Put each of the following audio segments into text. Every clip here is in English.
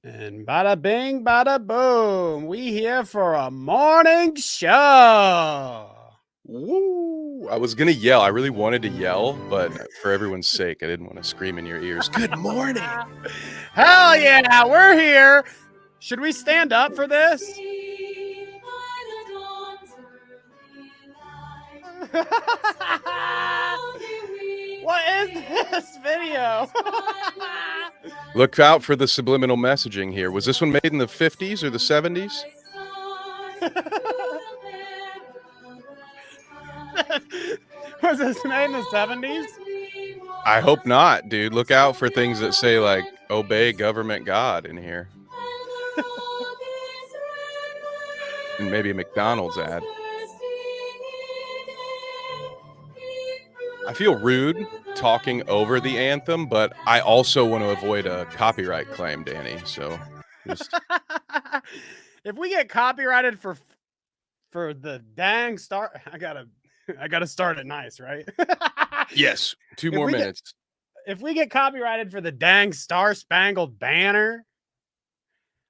And bada bing, bada boom. We here for a morning show. Woo! I was gonna yell. I really wanted to yell, but for everyone's sake, I didn't want to scream in your ears. Good morning. Hell yeah, we're here. Should we stand up for this? What is this video? Look out for the subliminal messaging here. Was this one made in the 50s or the 70s? Was this made in the 70s? I hope not, dude. Look out for things that say like obey government God in here. And maybe a McDonald's ad. I feel rude talking over the anthem, but I also want to avoid a copyright claim, Danny. So just if we get copyrighted for the dang star, I gotta start it nice, right? yes, 2 more minutes. If we get copyrighted for the dang Star Spangled Banner,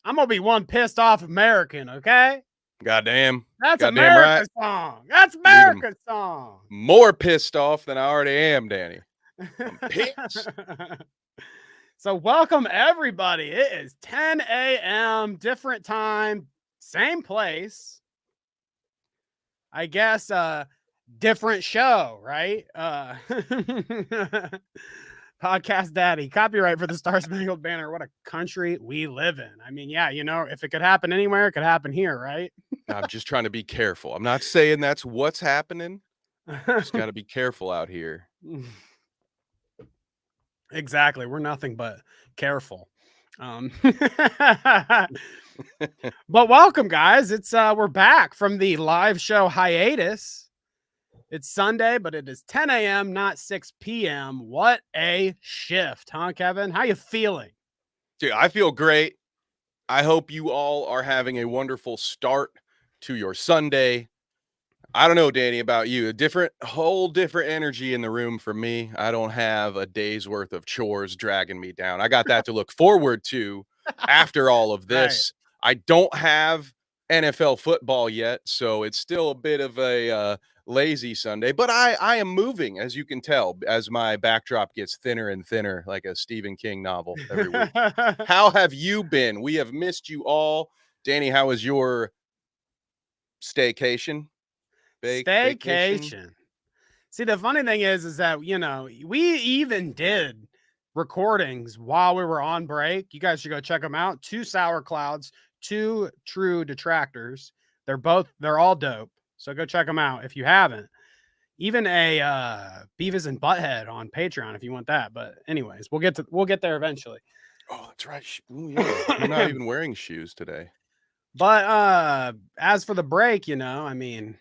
I'm gonna be one pissed off American, okay? Goddamn. That's Goddamn America's right. song. That's America's song. More pissed off than I already am, Danny. I'm pissed. So welcome everybody. It is 10 a.m. different time, same place. I guess different show, right? Podcast Daddy, copyright for the Star Spangled Banner. What a country we live in. I mean, yeah, you know, if it could happen anywhere, it could happen here, right? I'm just trying to be careful. I'm not saying that's what's happening. Just got to be careful out here. Exactly. We're nothing but careful. But welcome, guys. It's we're back from the live show hiatus. It's Sunday, but it is 10 a.m., not 6 p.m. What a shift, huh, Kevin? How you feeling? Dude, I feel great. I hope you all are having a wonderful start to your Sunday. I don't know, Danny, about you. Whole different energy in the room for me. I don't have a day's worth of chores dragging me down. I got that to look forward to after all of this. Right. I don't have NFL football yet, so it's still a bit of a lazy Sunday, but I am moving, as you can tell, as my backdrop gets thinner and thinner, like a Stephen King novel every week. How have you been? We have missed you all. Danny, how was your staycation? Staycation. See, the funny thing is that, you know, we even did recordings while we were on break. You guys should go check them out. 2 Sour Clouds, 2 True Detractors. They're all dope. So go check them out if you haven't. Even a Beavis and Butthead on Patreon if you want that. But anyways, we'll get there eventually. Oh, that's right. Ooh, yeah. You're not even wearing shoes today. But as for the break, you know, I mean,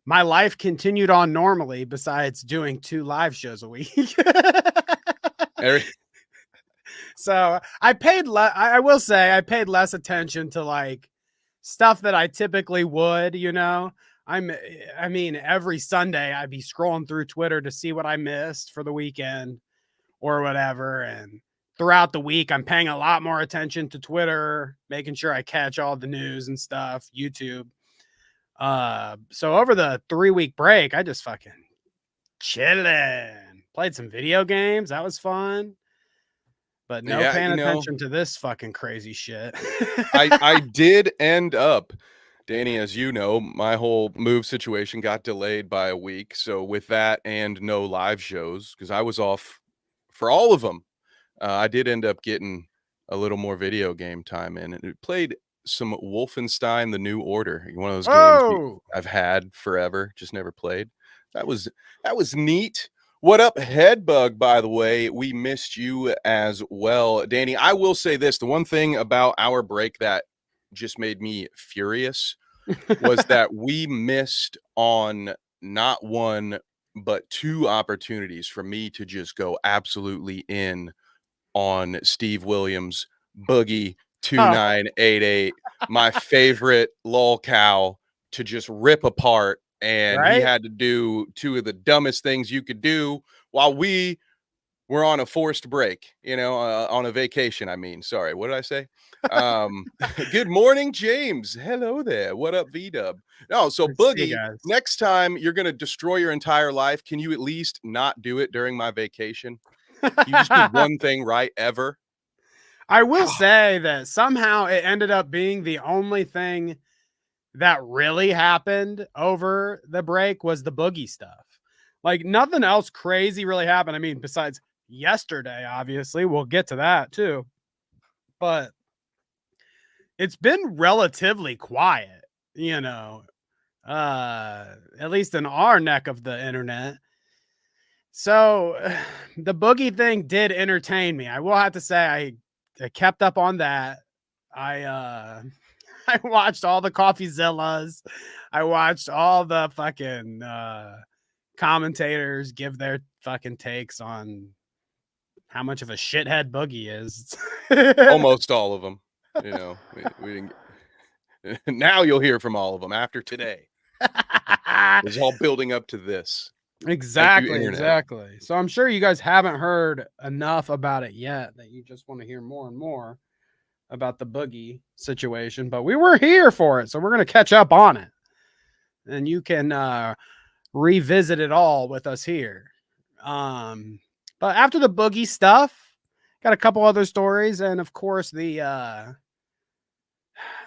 my life continued on normally besides doing 2 live shows a week. So I will say I paid less attention to like stuff that I typically would, you know. I mean, every Sunday I'd be scrolling through Twitter to see what I missed for the weekend or whatever. And throughout the week, I'm paying a lot more attention to Twitter, making sure I catch all the news and stuff, YouTube. So over the 3-week break, I just fucking chilling, played some video games. That was fun. But no paying attention to this fucking crazy shit. I did end up, Danny, as you know, my whole move situation got delayed by a week. So with that and no live shows, because I was off for all of them, I did end up getting a little more video game time in. And it played some Wolfenstein: The New Order, one of those games I've had forever, just never played. That was neat. What up, Headbug, by the way? We missed you as well. Danny, I will say this. The one thing about our break that just made me furious was that we missed on not 1, but 2 opportunities for me to just go absolutely in on Steve Williams, Boogie2988, my favorite Lolcow, to just rip apart. And he had to do 2 of the dumbest things you could do while we we're on a forced break, on a vacation. I mean, sorry, what did I say? Good morning, James. Hello there. What up, V-Dub? No, so Hey Boogie, guys. next time you're going to destroy your entire life, can you at least not do it during my vacation? You just do one thing right ever. I will say that somehow it ended up being the only thing that really happened over the break was the Boogie stuff. Like nothing else crazy really happened. I mean, besides yesterday, obviously, we'll get to that too. But it's been relatively quiet, at least in our neck of the internet. So the Boogie thing did entertain me. I will have to say I kept up on that. I I watched all the Coffeezillas. I watched all the fucking commentators give their fucking takes on how much of a shithead Boogie is. Almost all of them. We didn't. Now you'll hear from all of them after today. It's all building up to this. Exactly. So I'm sure you guys haven't heard enough about it yet that you just want to hear more and more about the Boogie situation, but we were here for it, so we're going to catch up on it. And you can revisit it all with us here. But after the Boogie stuff, got a couple other stories, and of course the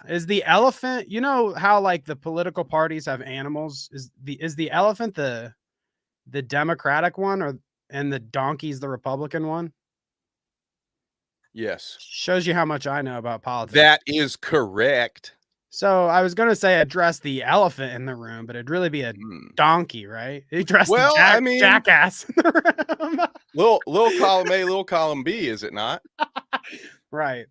is the elephant, how like the political parties have animals, is the elephant the Democratic one, and the donkey's the Republican one? Yes. Shows you how much I know about politics. That is correct. So I was going to say address the elephant in the room, but it'd really be a donkey, right? Address the jackass in the room. little column A, little column B, is it not? Right.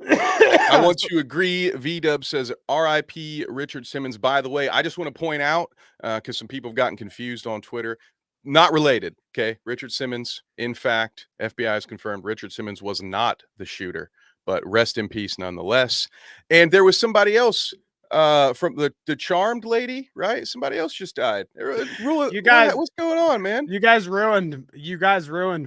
I want to agree. V-Dub says R.I.P. Richard Simmons. By the way, I just want to point out, because some people have gotten confused on Twitter, not related, okay? Richard Simmons, in fact, FBI has confirmed Richard Simmons was not the shooter, but rest in peace nonetheless. And there was somebody else from the charmed lady, right? Somebody else just died. You guys, what's going on, man? You guys ruined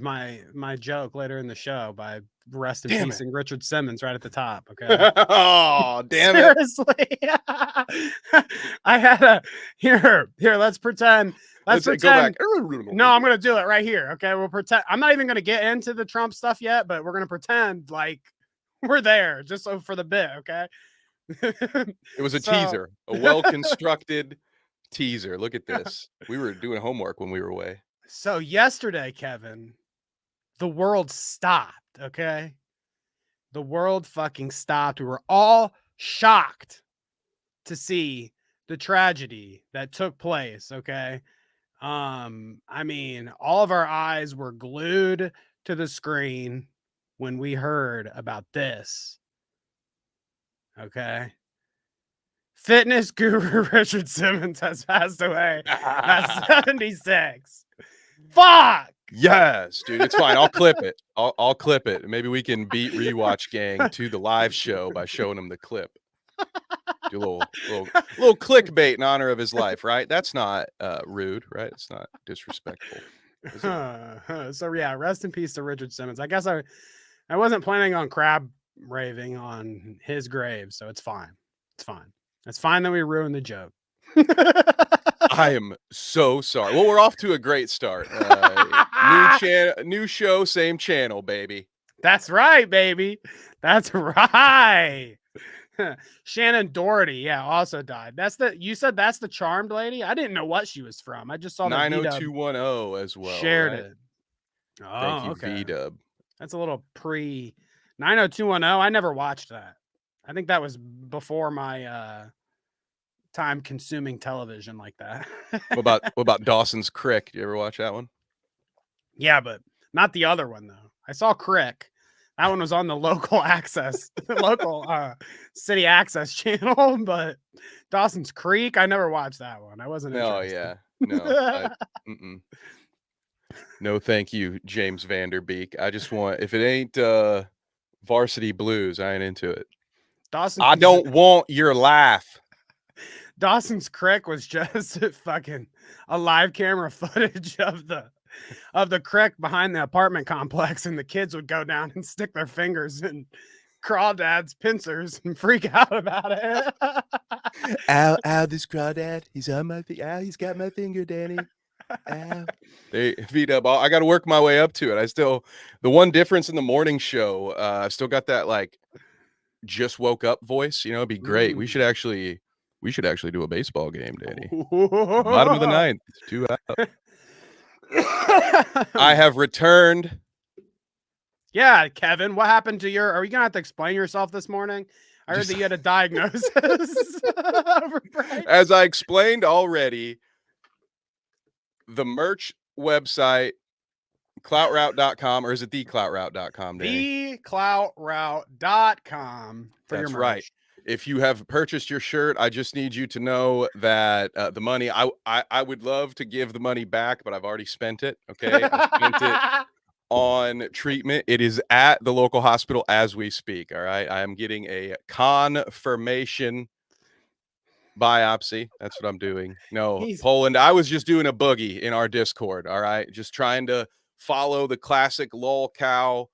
my joke later in the show by rest in peace and Richard Simmons right at the top. Okay. Oh, damn it. Seriously. I had a here, let's pretend. Let's pretend. Go back. No, I'm gonna do it right here. Okay. We'll pretend. I'm not even gonna get into the Trump stuff yet, but we're gonna pretend like we're there just so for the bit, okay? It was a teaser, a well-constructed teaser. Look at this. We were doing homework when we were away. So yesterday, Kevin, the world stopped, okay? The world fucking stopped. We were all shocked to see the tragedy that took place, okay? I mean, all of our eyes were glued to the screen when we heard about this. Okay. Fitness guru Richard Simmons has passed away at 76. Fuck. Yes, dude. It's fine. I'll clip it. I'll clip it. Maybe we can beat Rewatch Gang to the live show by showing them the clip. Do a little clickbait in honor of his life, right? That's not rude, right? It's not disrespectful. So yeah, rest in peace to Richard Simmons. I guess I wasn't planning on crab raving on his grave, so it's fine. It's fine. It's fine that we ruined the joke. I am so sorry. Well, we're off to a great start. New show, same channel, baby. That's right, baby. That's right. Shannon Doherty, yeah, also died. You said that's the charmed lady? I didn't know what she was from. I just saw 90210 as well. Shared right? it. Oh, thank you, okay. V-Dub. That's a little pre 90210. I never watched that. I think that was before my time consuming television like that. What about Dawson's Creek? Did you ever watch that one? Yeah, but not the other one though. I saw Crick. That one was on the local city access channel, but Dawson's Creek, I never watched that one. I wasn't interested. No, thank you, James Vanderbeek. I just want, if it ain't Varsity Blues, I ain't into it. I don't want your laugh. Dawson's Creek was just fucking a live camera footage of the of the creek behind the apartment complex, and the kids would go down and stick their fingers in crawdad's pincers and freak out about it. Ow, ow, this crawdad. He's on my ow, he's got my finger, Danny. Ow. They feed up. I got to work my way up to it. The one difference in the morning show, I still got that like just woke up voice. It'd be great. We should actually do a baseball game, Danny. Bottom of the ninth, 2 out. I have returned. Yeah, Kevin, what happened to are you gonna have to explain yourself this morning? I heard that you had a diagnosis. As I explained already, the merch website, cloutroute.com, or is it thecloutroute.com, Danny? Thecloutroute.com for your merch. Right. If you have purchased your shirt, I just need you to know that the money, I would love to give the money back, but I've already spent it. Okay. I spent it on treatment. It is at the local hospital as we speak. All right. I am getting a confirmation biopsy. That's what I'm doing. No, Poland. I was just doing a boogie in our Discord. All right. Just trying to follow the classic Lolcow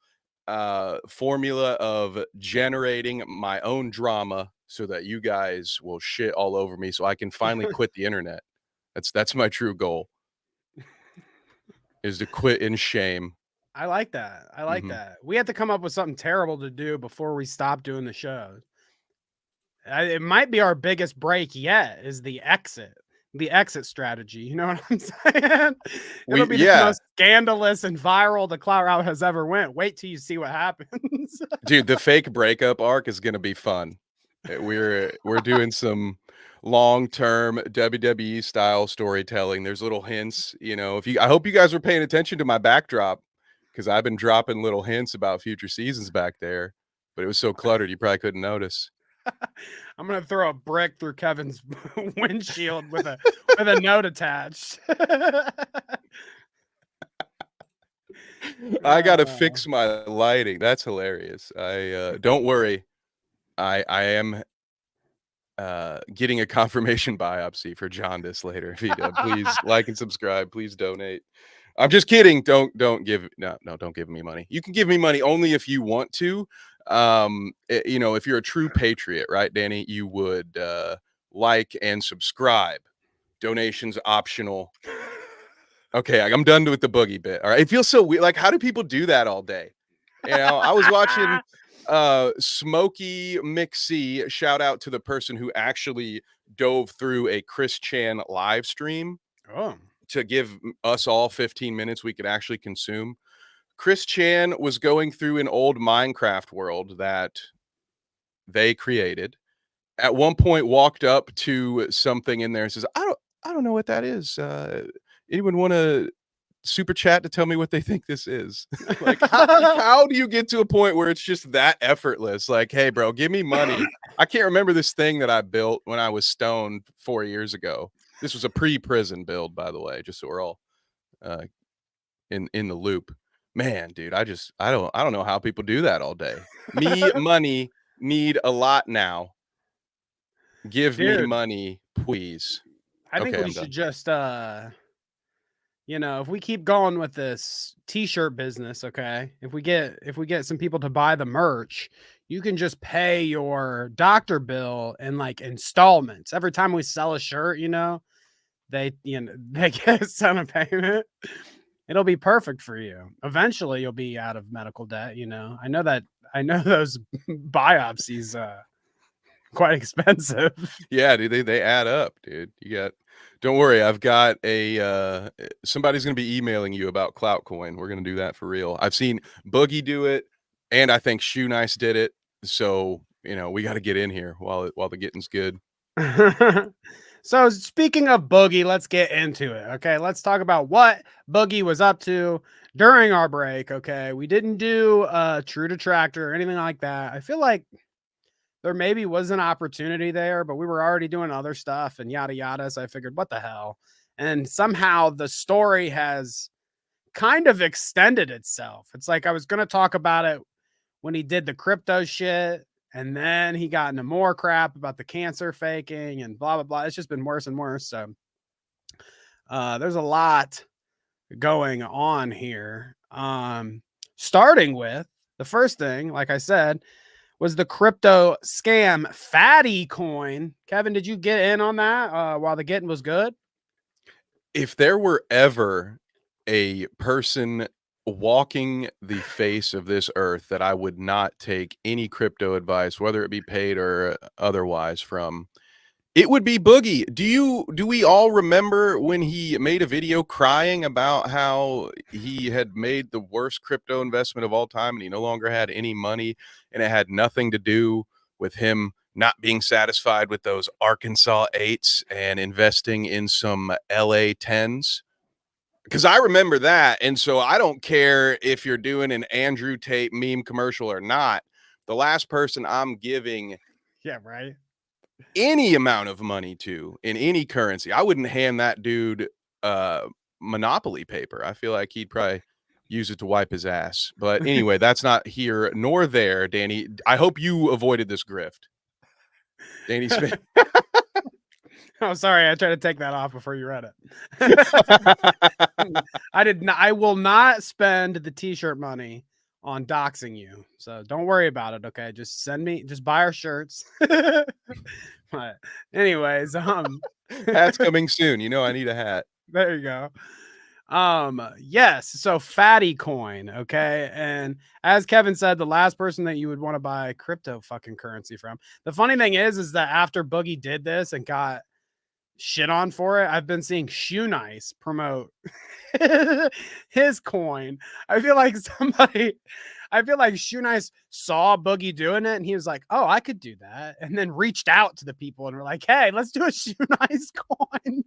formula of generating my own drama so that you guys will shit all over me so I can finally quit the internet. That's my true goal, is to quit in shame. I like that. I like that. We had to come up with something terrible to do before we stop doing the show. It might be our biggest break yet, is the exit strategy. You know what I'm saying? It'll be the most scandalous and viral the Clout Route has ever went. Wait till you see what happens. Dude, the fake breakup arc is going to be fun. We're doing some long-term WWE style storytelling. There's little hints, I hope you guys were paying attention to my backdrop, because I've been dropping little hints about future seasons back there, but it was so cluttered you probably couldn't notice. I'm gonna throw a brick through Kevin's windshield with a note attached. I gotta fix my lighting. That's hilarious. Don't worry. I am getting a confirmation biopsy for jaundice later. Please like and subscribe. Please donate. I'm just kidding. Don't give me money. You can give me money only if you want to. If you're a true patriot, right, Danny, you would like and subscribe. Donations optional. Okay, I'm done with the boogie bit. All right, it feels so weird. Like, how do people do that all day? I was watching Smokey McC. Shout out to the person who actually dove through a Chris Chan live stream to give us all 15 minutes we could actually consume. Chris Chan was going through an old Minecraft world that they created. At one point, walked up to something in there and says, I don't know what that is. Anyone want to super chat to tell me what they think this is? Like, how do you get to a point where it's just that effortless? Like, hey, bro, give me money. I can't remember this thing that I built when I was stoned 4 years ago. This was a pre-prison build, by the way, just so we're all in the loop. Man, dude, I don't know how people do that all day. Me money need a lot now. Give me money, please. I think we should just if we keep going with this t-shirt business, okay, if we get some people to buy the merch, you can just pay your doctor bill in like installments. Every time we sell a shirt, they get sent a payment. It'll be perfect for you. Eventually you'll be out of medical debt. I know those biopsies quite expensive. Yeah, dude, they add up, dude. Don't worry, I've got somebody's gonna be emailing you about Clout Coin. We're gonna do that for real. I've seen Boogie do it, and I think Shoe Nice did it. So we got to get in here while the getting's good. So speaking of Boogie, let's get into it. Okay, let's talk about what Boogie was up to during our break. Okay, we didn't do True Detractor or anything like that. I feel like there maybe was an opportunity there, but we were already doing other stuff and yada yada. So I figured, what the hell? And somehow the story has kind of extended itself. It's like I was going to talk about it when he did the crypto shit, and then he got into more crap about the cancer faking and blah, blah, blah. It's just been worse and worse. So there's a lot going on here. Starting with the first thing, like I said, was the crypto scam Fatty coin. Kevin, did you get in on that while the getting was good? If there were ever a person walking the face of this earth that I would not take any crypto advice, whether it be paid or otherwise, from, it would be Boogie. Do we all remember when he made a video crying about how he had made the worst crypto investment of all time and he no longer had any money, and it had nothing to do with him not being satisfied with those Arkansas 8s and investing in some LA 10s? Because I remember that. And so I don't care if you're doing an Andrew Tate meme commercial or not. The last person I'm giving Yeah, right. any amount of money to in any currency, I wouldn't hand that dude Monopoly paper. I feel like he'd probably use it to wipe his ass. But anyway, that's not here nor there, Danny. I hope you avoided this grift. Danny Smith. Oh, sorry. I tried to take that off before you read it. I did not. I will not spend the t-shirt money on doxing you. So don't worry about it. Okay. Just buy our shirts. But anyways, Hat's coming soon. You know, I need a hat. there you go. Yes. So Fatty coin. Okay. And as Kevin said, the last person that you would want to buy crypto fucking currency from. The funny thing is that after Boogie did this and got shit on for it, I've been seeing Shoe Nice promote his coin. I feel like Shoe Nice saw Boogie doing it and he was like, oh, I could do that. And then reached out to the people and were like, hey, let's do a Shoe Nice coin.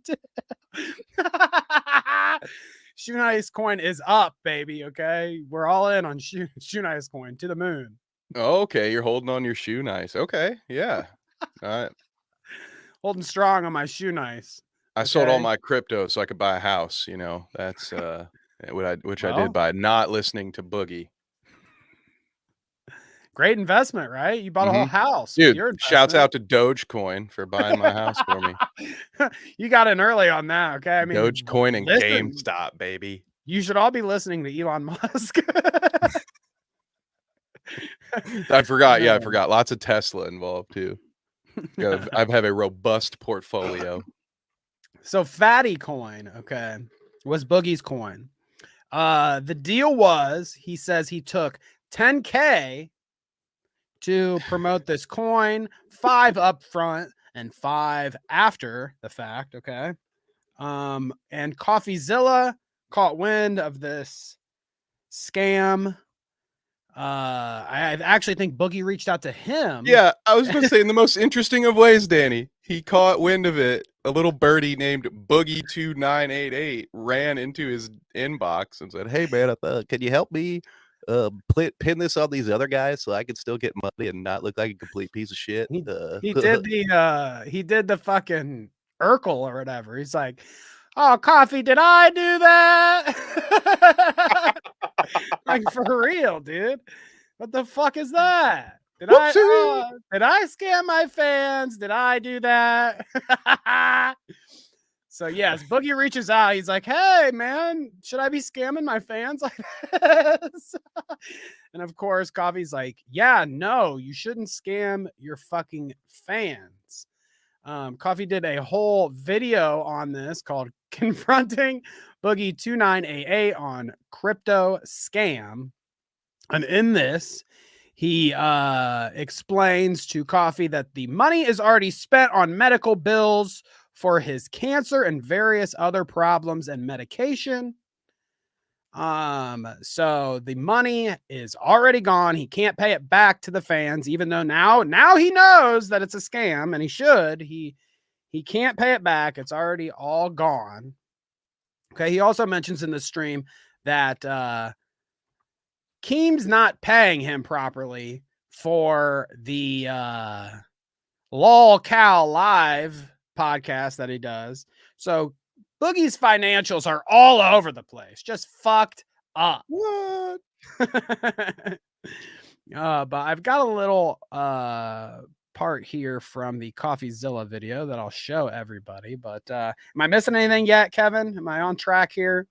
Shoe Nice coin is up, baby. Okay. We're all in on Shoe Nice coin to the moon. Okay. You're holding on your Shoe Nice. Okay. Yeah. All right. Holding strong on my Shoe Nice. I sold all my crypto so I could buy a house. You know, that's which I did by not listening to Boogie. Great investment, right? You bought a whole house. Dude, shouts out to Dogecoin for buying my house for me. You got in early on that, okay? I mean, Dogecoin and GameStop, baby. You should all be listeing to Elon Musk. I forgot. Yeah, I forgot. Lots of Tesla involved too. I have a robust portfolio. So Fatty coin, okay, was Boogie's coin. The deal was, he says he took 10K to promote this coin, 5 up front and 5 after the fact, okay? And Coffeezilla caught wind of this scam. I actually think Boogie reached out to him. Yeah, I was going to say, in the most interesting of ways, Danny, he caught wind of it. A little birdie named Boogie2988 ran into his inbox and said, "Hey man, can you help me pin this on these other guys so I can still get money and not look like a complete piece of shit?" He did the fucking Urkel or whatever. He's like, "Oh, Coffee, did I do that?" Like, for real, dude. What the fuck is that? Did I scam my fans? Did I do that? So yes, Boogie reaches out. He's like, "Hey man, should I be scamming my fans like this?" And of course, Coffee's like, "Yeah, no, you shouldn't scam your fucking fans." Coffee did a whole video on this called "Confronting Boogie2988 on Crypto Scam." And in this, he explains to Coffee that the money is already spent on medical bills for his cancer and various other problems and medication. So the money is already gone. He can't pay it back to the fans, even though now he knows that it's a scam and he should. He can't pay it back. It's already all gone. Okay. He also mentions in the stream that Keem's not paying him properly for the Lolcow live podcast that he does. So Boogie's financials are all over the place, just fucked up. What? But I've got a little part here from the Coffeezilla video that I'll show everybody. But am I missing anything yet, Kevin? Am I on track here?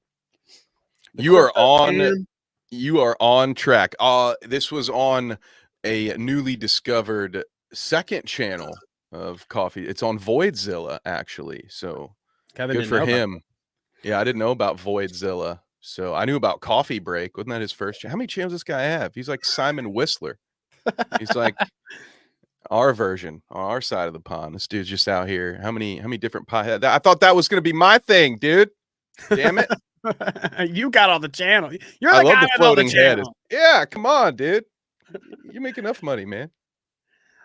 You are crypto on. scam. You are on track. This was on a newly discovered second channel of coffee. It's on Voidzilla, actually. So Kevin good didn't for know about him. Yeah, I didn't know about Voidzilla. So I knew about Coffee Break. Wasn't that his first channel? How many channels this guy have? He's like Simon Whistler. He's like our version on our side of the pond. This dude's just out here. How many different I thought that was gonna be my thing, dude. Damn it. You got all the channel. You're I the love guy the with all the floating head. channel. Yeah, come on, dude. You make enough money, man.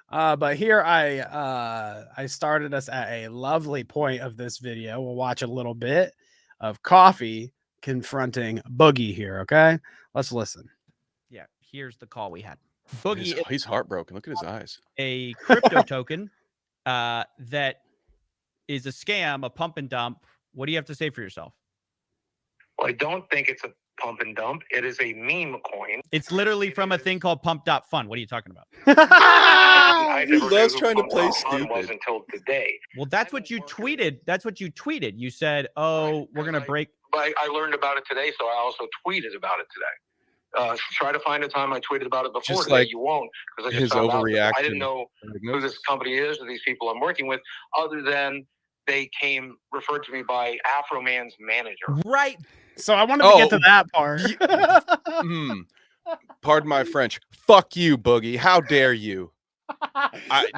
But here I started us at a lovely point of this video. We'll watch a little bit of Coffee confronting Boogie here. Okay, let's listen. Yeah, here's the call we had. Boogie is He's heartbroken. Look at his eyes. a crypto token that is a scam, a pump and dump. What do you have to say for yourself? Well, I don't think it's a pump and dump. It is a meme coin. It's literally from a thing called pump.fun. What are you talking about? I He never loves knew trying to who play Pump.fun was stupid. until today. Well, that's what you tweeted. That's what you tweeted. You said, "Oh, we're gonna break." But I learned about it today, so I also tweeted about it today. Try to find a time I tweeted about it before Just today. like You won't, because I just his found out. I overreaction. didn't know who this company is or these people I'm working with, other than they referred to me by Afro Man's manager. Right. So I wanted to get to that part. Pardon my French. Fuck you, Boogie. How dare you?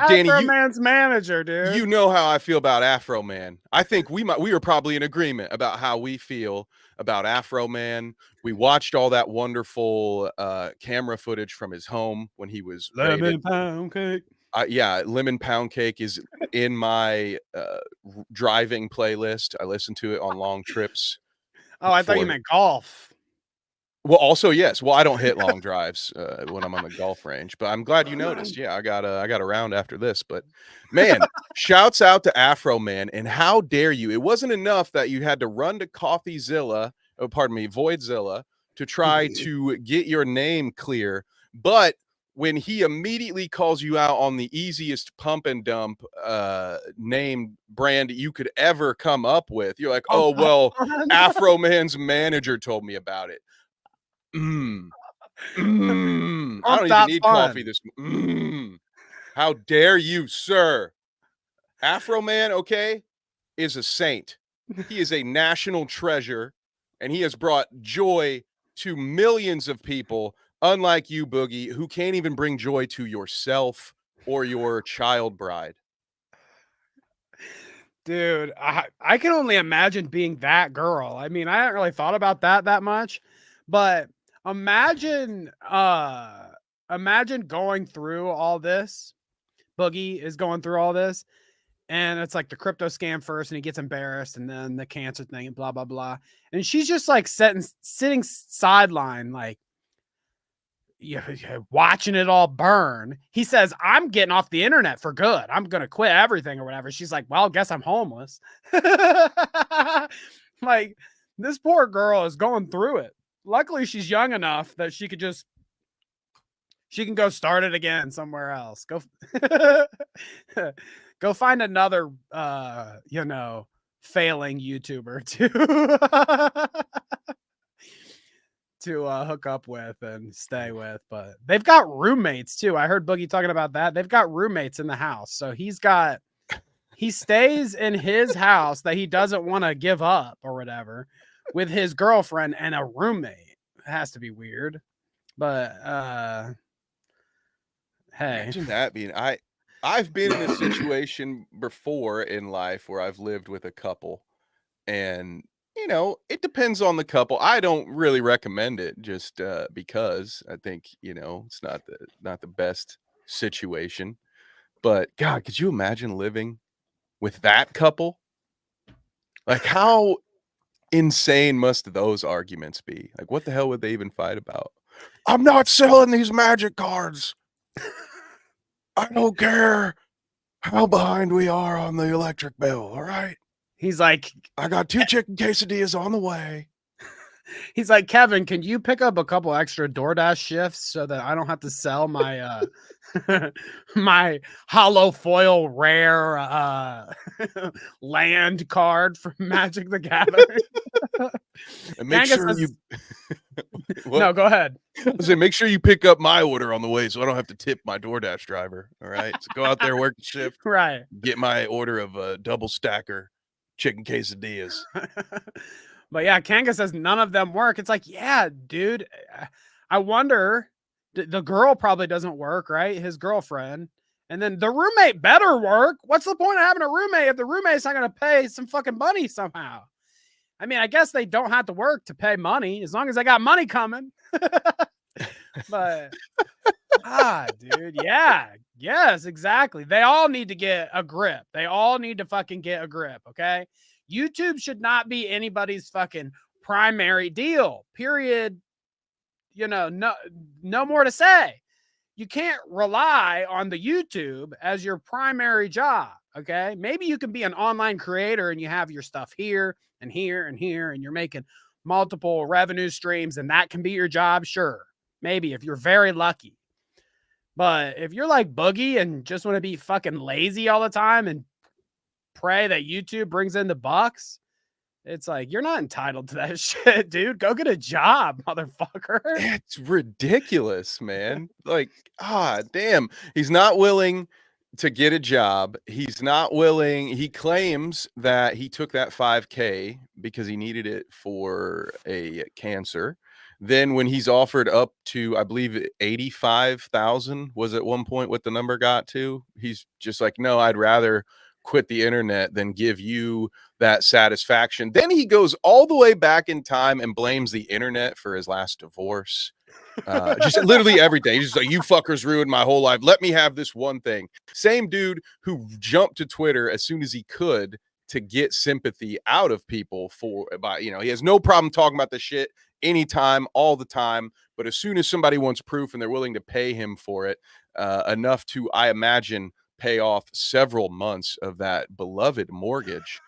Danny, Afro Man's manager, dude. You know how I feel about Afro Man. I think we were probably in agreement about how we feel about Afro Man. We watched all that wonderful camera footage from his home when he was lemon pound cake. Yeah, lemon pound cake is in my driving playlist. I listen to it on long trips. Oh, I thought you meant golf. Well, also, yes. Well, I don't hit long drives when I'm on the golf range, but I'm glad you noticed. Yeah, I got a round after this, but man, shouts out to Afro Man. And how dare you? It wasn't enough that you had to run to Coffeezilla, Voidzilla, to try to get your name clear. But when he immediately calls you out on the easiest pump and dump name brand you could ever come up with, you're like, oh, well, Afro Man's manager told me about it. I don't even need coffee this. How dare you, sir? Afro Man, okay, is a saint. He is a national treasure, and he has brought joy to millions of people, unlike you, Boogie, who can't even bring joy to yourself or your child bride. Dude, I can only imagine being that girl. I mean, I haven't really thought about that much, but imagine going through all this. Boogie is going through all this, and it's like the crypto scam first, and he gets embarrassed, and then the cancer thing, and blah blah blah. And she's just like sitting sideline, like watching it all burn. He says, "I'm getting off the internet for good. I'm gonna quit everything or whatever." She's like, "Well, guess I'm homeless." Like, this poor girl is going through it. Luckily, she's young enough that she can go start it again somewhere else. Go find another failing YouTuber to hook up with and stay with. But they've got roommates too. I heard Boogie talking about that. They've got roommates in the house. So he stays in his house that he doesn't want to give up or whatever, with his girlfriend and a roommate. It has to be weird. But hey. Imagine that being I've been in a situation before in life where I've lived with a couple, and it depends on the couple. I don't really recommend it just because I think, it's not the best situation. But God, could you imagine living with that couple? Like, how insane must those arguments be? Like, what the hell would they even fight about? I'm not selling these magic cards. I don't care how behind we are on the electric bill. All right. He's like, I got 2 chicken quesadillas on the way. He's like, Kevin, can you pick up a couple extra DoorDash shifts so that I don't have to sell my my hollow foil rare land card from Magic the Gathering? And make Kangas sure says- you. No, go ahead. I say, make sure you pick up my order on the way, so I don't have to tip my DoorDash driver. All right, so go out there, work the shift, Right. get my order of a double stacker chicken quesadillas. But yeah, Kanga says none of them work. It's like, yeah, dude. I wonder. The girl probably doesn't work, right? His girlfriend. And then the roommate better work. What's the point of having a roommate if the roommate's not going to pay some fucking money somehow? I mean, I guess they don't have to work to pay money as long as they got money coming. But dude, yeah. Yes, exactly. They all need to get a grip. They all need to fucking get a grip, okay? YouTube should not be anybody's fucking primary deal. Period. You know, no more to say. You can't rely on the YouTube as your primary job, okay? Maybe you can be an online creator and you have your stuff here and here and here and you're making multiple revenue streams and that can be your job, sure. Maybe if you're very lucky. But if you're like Boogie and just want to be fucking lazy all the time and pray that YouTube brings in the bucks, it's like, you're not entitled to that shit, dude. Go get a job, motherfucker. It's ridiculous, man. Like, damn. He's not willing to get a job. He's not willing. He claims that he took that 5K because he needed it for a cancer. Then when he's offered up to, I believe 85,000 was at one point what the number got to, he's just like, no, I'd rather quit the internet than give you that satisfaction. Then he goes all the way back in time and blames the internet for his last divorce. Just literally everything. He's just like, you fuckers ruined my whole life. Let me have this one thing. Same dude who jumped to Twitter as soon as he could to get sympathy out of people he has no problem talking about this shit anytime, all the time. But as soon as somebody wants proof and they're willing to pay him for it, enough to, I imagine, pay off several months of that beloved mortgage,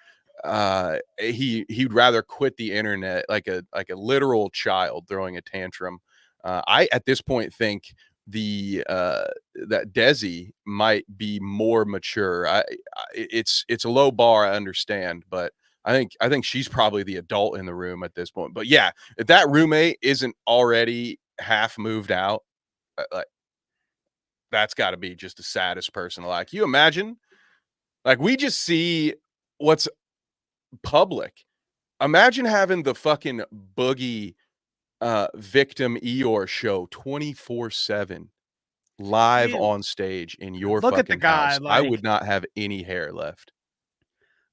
he'd rather quit the internet like a literal child throwing a tantrum. I at this point think that Desi might be more mature. It's a low bar, I understand, but I think she's probably the adult in the room at this point. But yeah, if that roommate isn't already half moved out, like, that's got to be just the saddest person alive. Can you imagine? Like, we just see what's public. Imagine having the fucking Boogie victim Eeyore show 24/7 live on stage in your look fucking at the guy, house. I like, would not have any hair left.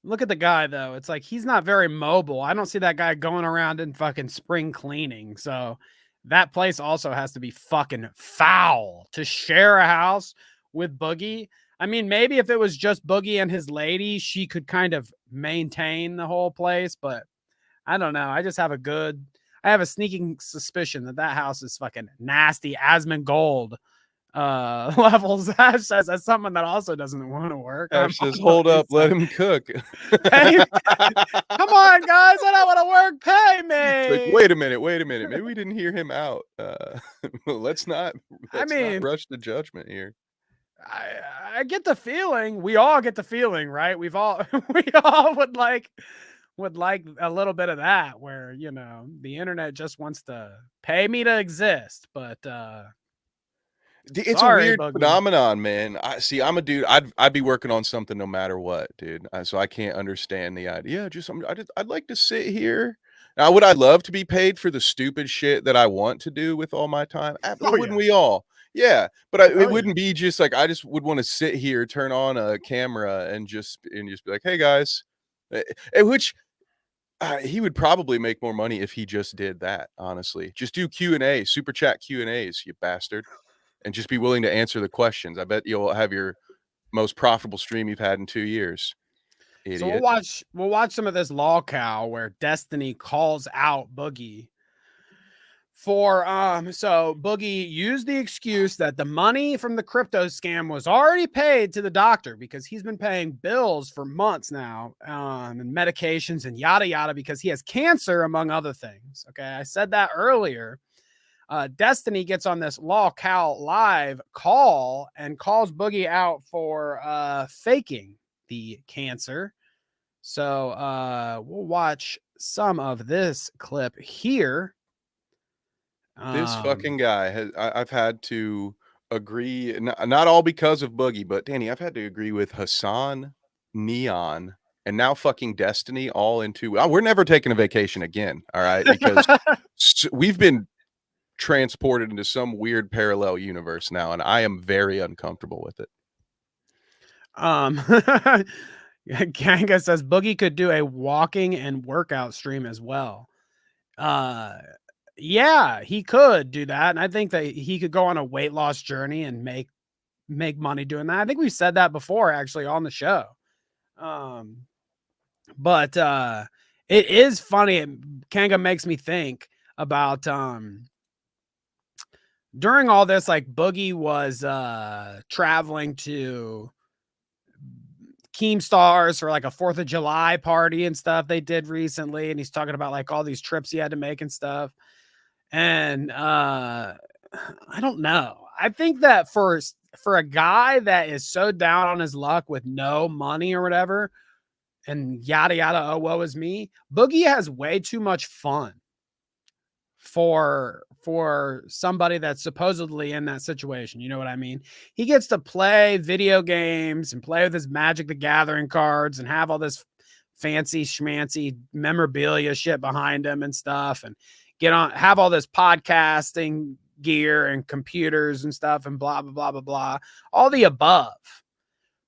Look at the guy though. It's like he's not very mobile. I don't see that guy going around in fucking spring cleaning. So that place also has to be fucking foul to share a house with Boogie. I mean, maybe if it was just Boogie and his lady, she could kind of maintain the whole place, but I don't know. I have a sneaking suspicion that house is fucking nasty. Asmongold levels. Ash says that's something that also doesn't want to work. Ash says, hold up, let him cook. Hey, come on, guys. I don't want to work. Pay me. Like, wait a minute. Maybe we didn't hear him out. Let's not rush to judgment here. I get the feeling. We all get the feeling, right? We all would like a little bit of that, where, you know, the internet just wants to pay me to exist. But it's sorry, a weird Boogie. phenomenon, man. I'm a dude. I'd be working on something no matter what, dude. So I can't understand the idea. I'd like to sit here. Now, would I love to be paid for the stupid shit that I want to do with all my time? Wouldn't we all? Yeah, but it wouldn't be just like, I just would want to sit here, turn on a camera, and just be like, hey guys, which he would probably make more money if he just did that. Honestly, just do Q&A, super chat Q&As, you bastard, and just be willing to answer the questions. I bet you'll have your most profitable stream you've had in 2 years. Idiot. So we'll watch some of this Lolcow where Destiny calls out Boogie So Boogie used the excuse that the money from the crypto scam was already paid to the doctor because he's been paying bills for months now, and medications and yada yada because he has cancer, among other things. Okay, I said that earlier. Destiny gets on this Lolcow live call and calls Boogie out for faking the cancer. So we'll watch some of this clip here. This fucking guy has. I've had to agree, not all because of Boogie, but Danny, I've had to agree with Hassan, Neon, and now fucking Destiny all into. We're never taking a vacation again. All right, because we've been transported into some weird parallel universe now, and I am very uncomfortable with it. Ganga says Boogie could do a walking and workout stream as well. Yeah, he could do that, and I think that he could go on a weight loss journey and make money doing that. I think we've said that before, actually, on the show. But it is funny. Kanga makes me think about during all this, like Boogie was traveling to Keemstars for like a 4th of July party and stuff they did recently, and he's talking about like all these trips he had to make and stuff. And I don't know. I think that for a guy that is so down on his luck with no money or whatever, and yada yada, oh woe is me, Boogie has way too much fun for somebody that's supposedly in that situation. You know what I mean? He gets to play video games and play with his Magic the Gathering cards and have all this fancy schmancy memorabilia shit behind him and stuff, and have all this podcasting gear and computers and stuff and blah, blah, blah, blah, blah, all the above.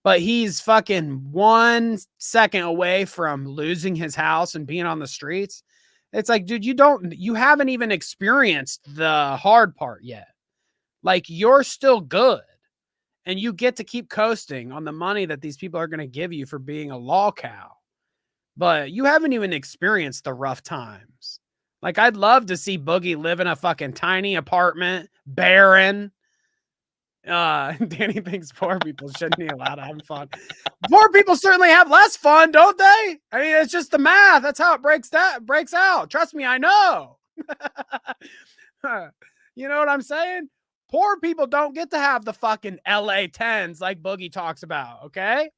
But he's fucking 1 second away from losing his house and being on the streets. It's like, dude, you haven't even experienced the hard part yet. Like, you're still good and you get to keep coasting on the money that these people are going to give you for being a Lolcow. But you haven't even experienced the rough times. Like, I'd love to see Boogie live in a fucking tiny apartment, barren. Danny thinks poor people shouldn't be allowed to have fun. Poor people certainly have less fun, don't they? I mean, it's just the math. That's how it breaks out. Trust me, I know. You know what I'm saying? Poor people don't get to have the fucking LA 10s like Boogie talks about, okay?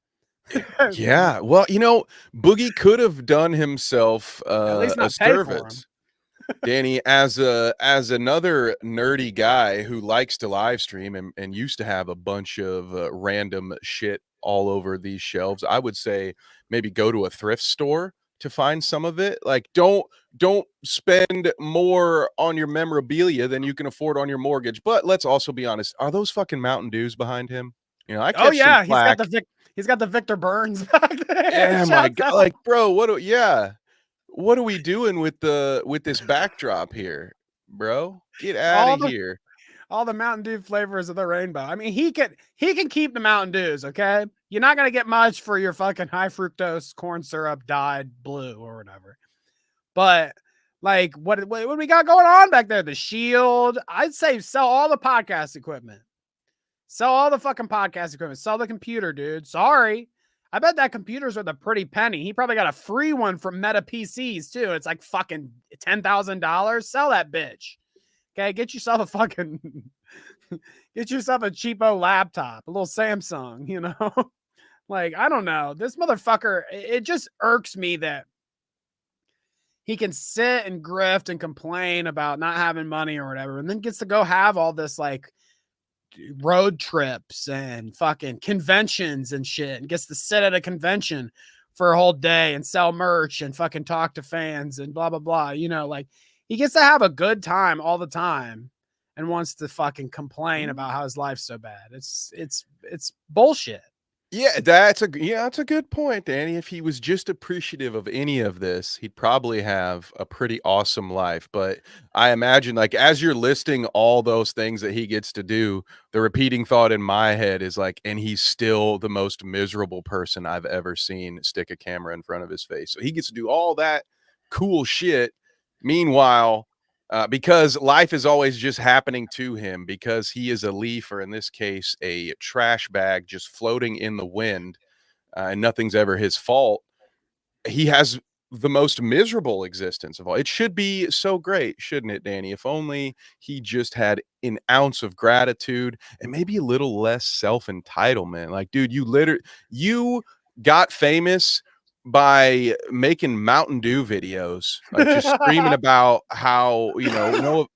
Yeah, well, Boogie could have done himself At least a not pay for him. service, Danny, as another nerdy guy who likes to live stream and used to have a bunch of random shit all over these shelves. I would say maybe go to a thrift store to find some of it. Like, don't spend more on your memorabilia than you can afford on your mortgage. But let's also be honest, are those fucking Mountain Dews behind him? I catch some flack. He's got the Victor Burns back there. Yeah, my God. Like, bro, what are we doing with this backdrop here, bro? Get out of here. All the Mountain Dew flavors of the rainbow. I mean, he can keep the Mountain Dews, okay? You're not going to get much for your fucking high fructose corn syrup dyed blue or whatever. But like, what do we got going on back there? The Shield. I'd say sell all the podcast equipment. Sell all the fucking podcast equipment. Sell the computer, dude. Sorry. I bet that computer's worth a pretty penny. He probably got a free one from Meta PCs too. It's like fucking $10,000. Sell that bitch. Okay, get yourself a cheapo laptop, a little Samsung, Like, I don't know. This motherfucker, it just irks me that he can sit and grift and complain about not having money or whatever, and then gets to go have all this like road trips and fucking conventions and shit, and gets to sit at a convention for a whole day and sell merch and fucking talk to fans and blah, blah, blah. Like, he gets to have a good time all the time and wants to fucking complain about how his life's so bad. It's bullshit. Yeah, that's a good point, Danny. If he was just appreciative of any of this, he'd probably have a pretty awesome life. But I imagine, like, as you're listing all those things that he gets to do, the repeating thought in my head is like, and he's still the most miserable person I've ever seen stick a camera in front of his face. So he gets to do all that cool shit. Meanwhile, because life is always just happening to him because he is a leaf, or in this case, a trash bag just floating in the wind, and nothing's ever his fault. He has the most miserable existence of all. It should be so great, shouldn't it, Danny? If only he just had an ounce of gratitude and maybe a little less self-entitlement. Like, dude, you got famous by making Mountain Dew videos, like just screaming about how,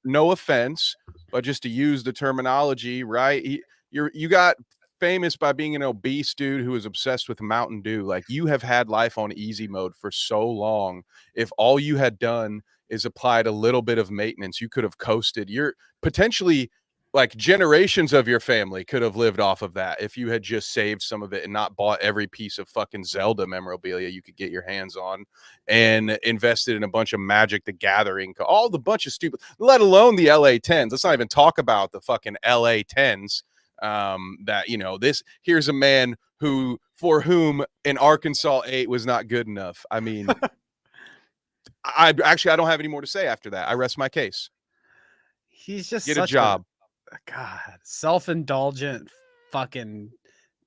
no offense, but just to use the terminology, right? You got famous by being an obese dude who is obsessed with Mountain Dew. Like, you have had life on easy mode for so long. If all you had done is applied a little bit of maintenance, you could have coasted. You're potentially, like, generations of your family could have lived off of that if you had just saved some of it and not bought every piece of fucking Zelda memorabilia you could get your hands on and invested in a bunch of Magic the Gathering, all the bunch of stupid, let alone the LA-10s. Let's not even talk about the fucking LA-10s. Here's a man for whom an Arkansas 8 was not good enough. I mean, I don't have any more to say after that. I rest my case. He's just get a job. God, self-indulgent, fucking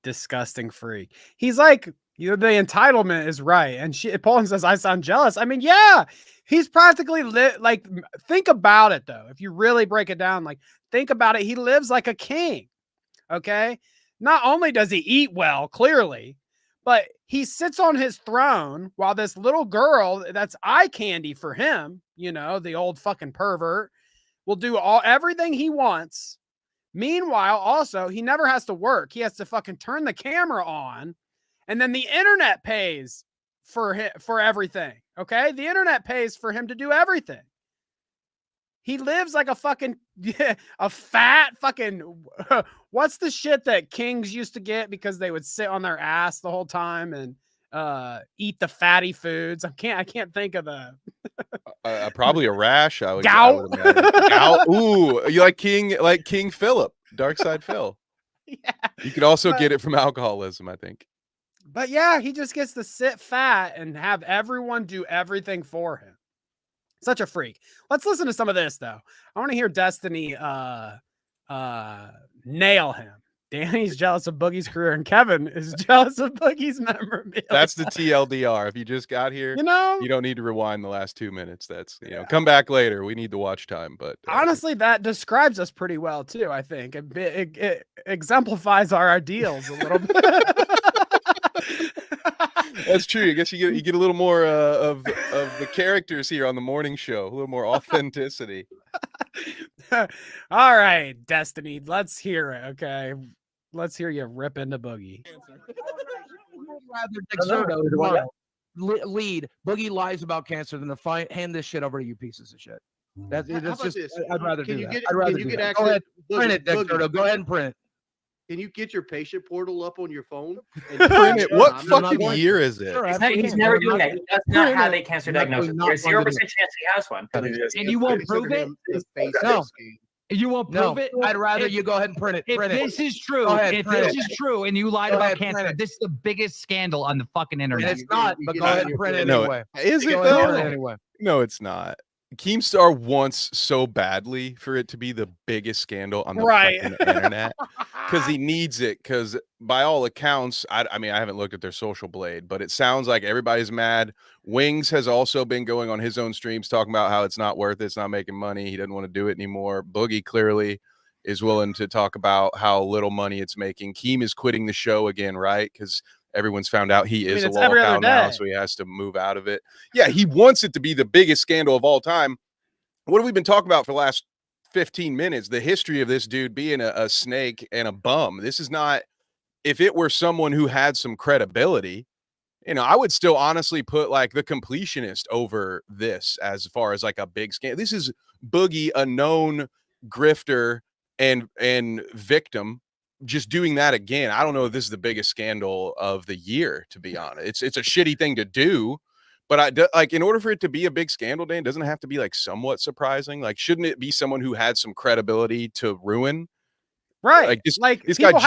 disgusting freak. He's like, the entitlement is right. And Poland says, I sound jealous. I mean, yeah, he's practically like, think about it though. If you really break it down, like, think about it. He lives like a king. Okay. Not only does he eat well, clearly, but he sits on his throne while this little girl that's eye candy for him, the old fucking pervert, will do everything he wants. Meanwhile, also, he never has to work. He has to fucking turn the camera on, and then the internet pays for everything. Okay. The internet pays for him to do everything. He lives like a fucking, a fat fucking, what's the shit that kings used to get because they would sit on their ass the whole time and eat the fatty foods? I can't think of the probably a rash. I would gout. Gout. Ooh, you like King Philip, Dark Side Phil. Yeah. You could also get it from alcoholism, I think. But yeah, he just gets to sit fat and have everyone do everything for him. Such a freak. Let's listen to some of this though. I want to hear Destiny nail him. Danny's jealous of Boogie's career, and Kevin is jealous of Boogie's memorabilia. That's the TLDR. If you just got here, you don't need to rewind the last 2 minutes. That's come back later. We need the watch time. But honestly, that describes us pretty well too. I think it exemplifies our ideals a little bit. That's true. I guess you get a little more of the characters here on the morning show, a little more authenticity. All right, Destiny, let's hear it. Okay, let's hear you rip into Boogie. Lead. Boogie lies about cancer than to hand this shit over to you pieces of shit. That's just. I'd rather do that. I'd rather do that. Go ahead, print it, Dexerto. Go ahead and print it. Can you get your patient portal up on your phone? And print it. What fucking year is it? He's never doing that. He does not have a cancer diagnosis. There's 0% chance he has one. And you won't prove it? No. You won't prove it? I'd rather you go ahead and print it. If this is true, and you lied about cancer, this is the biggest scandal on the fucking internet. And it's not, but go ahead and print it anyway. Is it though? No, it's not. Keemstar wants so badly for it to be the biggest scandal on the fucking internet because he needs it. Because by all accounts, I mean, I haven't looked at their social blade, but it sounds like everybody's mad. Wings has also been going on his own streams talking about how it's not worth it, it's not making money, he doesn't want to do it anymore. Boogie clearly is willing to talk about how little money it's making. Keem is quitting the show again, right? Because everyone's found out he is a Lolcow now, so he has to move out of it. Yeah, he wants it to be the biggest scandal of all time. What have we been talking about for the last 15 minutes? The history of this dude being a snake and a bum. This is not, if it were someone who had some credibility, I would still honestly put like the completionist over this as far as like a big scandal. This is Boogie, a known grifter and victim, just doing that again. I don't know if this is the biggest scandal of the year, to be honest. It's a shitty thing to do, but like in order for it to be a big scandal, Dan, doesn't it have to be like somewhat surprising? Like, shouldn't it be someone who had some credibility to ruin? Right. Like this guy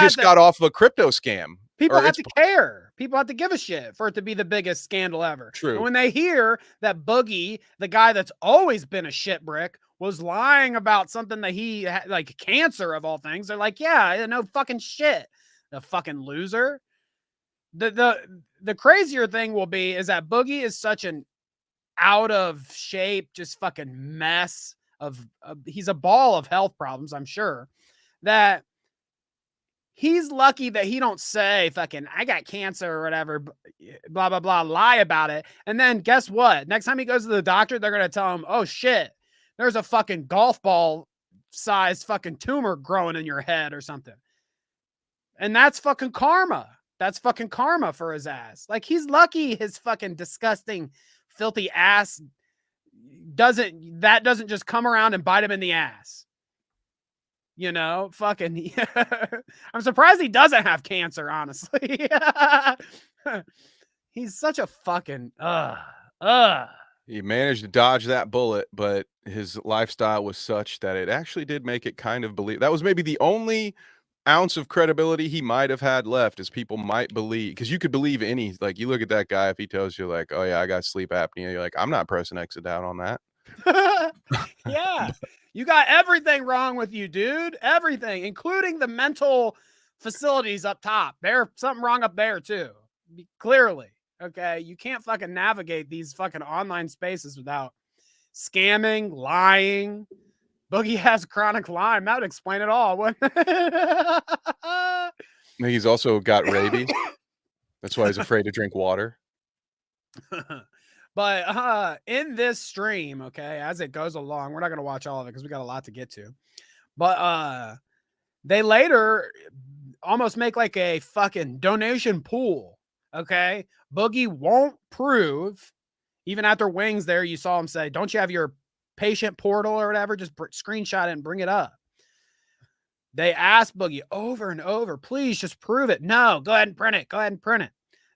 just got off a crypto scam. People have to care. People have to give a shit for it to be the biggest scandal ever. True. And when they hear that Boogie, the guy that's always been a shit brick, was lying about something that he had, like cancer of all things, they're like, yeah, no fucking shit. The fucking loser. The crazier thing will be is that Boogie is such an out of shape, just fucking mess of he's a ball of health problems, I'm sure, that he's lucky that he don't say fucking I got cancer or whatever, blah blah blah, lie about it. And then guess what? Next time he goes to the doctor, they're gonna tell him, oh shit, there's a fucking golf ball size fucking tumor growing in your head or something. And that's fucking karma. That's fucking karma for his ass. Like, he's lucky his fucking disgusting, filthy ass doesn't just come around and bite him in the ass. You know, fucking, I'm surprised he doesn't have cancer, honestly. He's such a fucking, He managed to dodge that bullet, but his lifestyle was such that it actually did make it kind of believe. That was maybe the only ounce of credibility he might have had left, is people might believe, because you could believe any, like, you look at that guy, if he tells you like, oh yeah, I got sleep apnea, you're like, I'm not pressing exit down on that. Yeah, you got everything wrong with you, dude. Everything, including the mental facilities up top. There's something wrong up there too. Clearly. Okay. You can't fucking navigate these fucking online spaces without scamming, lying. Boogie has chronic Lyme. That would explain it all. He's also got rabies. That's why he's afraid to drink water. But in this stream, okay, as it goes along, we're not going to watch all of it because we got a lot to get to. But they later almost make like a fucking donation pool, okay? Boogie won't prove, even after Wings there, you saw him say, don't you have your patient portal or whatever? Just screenshot it and bring it up. They asked Boogie over and over, please just prove it. No, go ahead and print it. Go ahead and print it.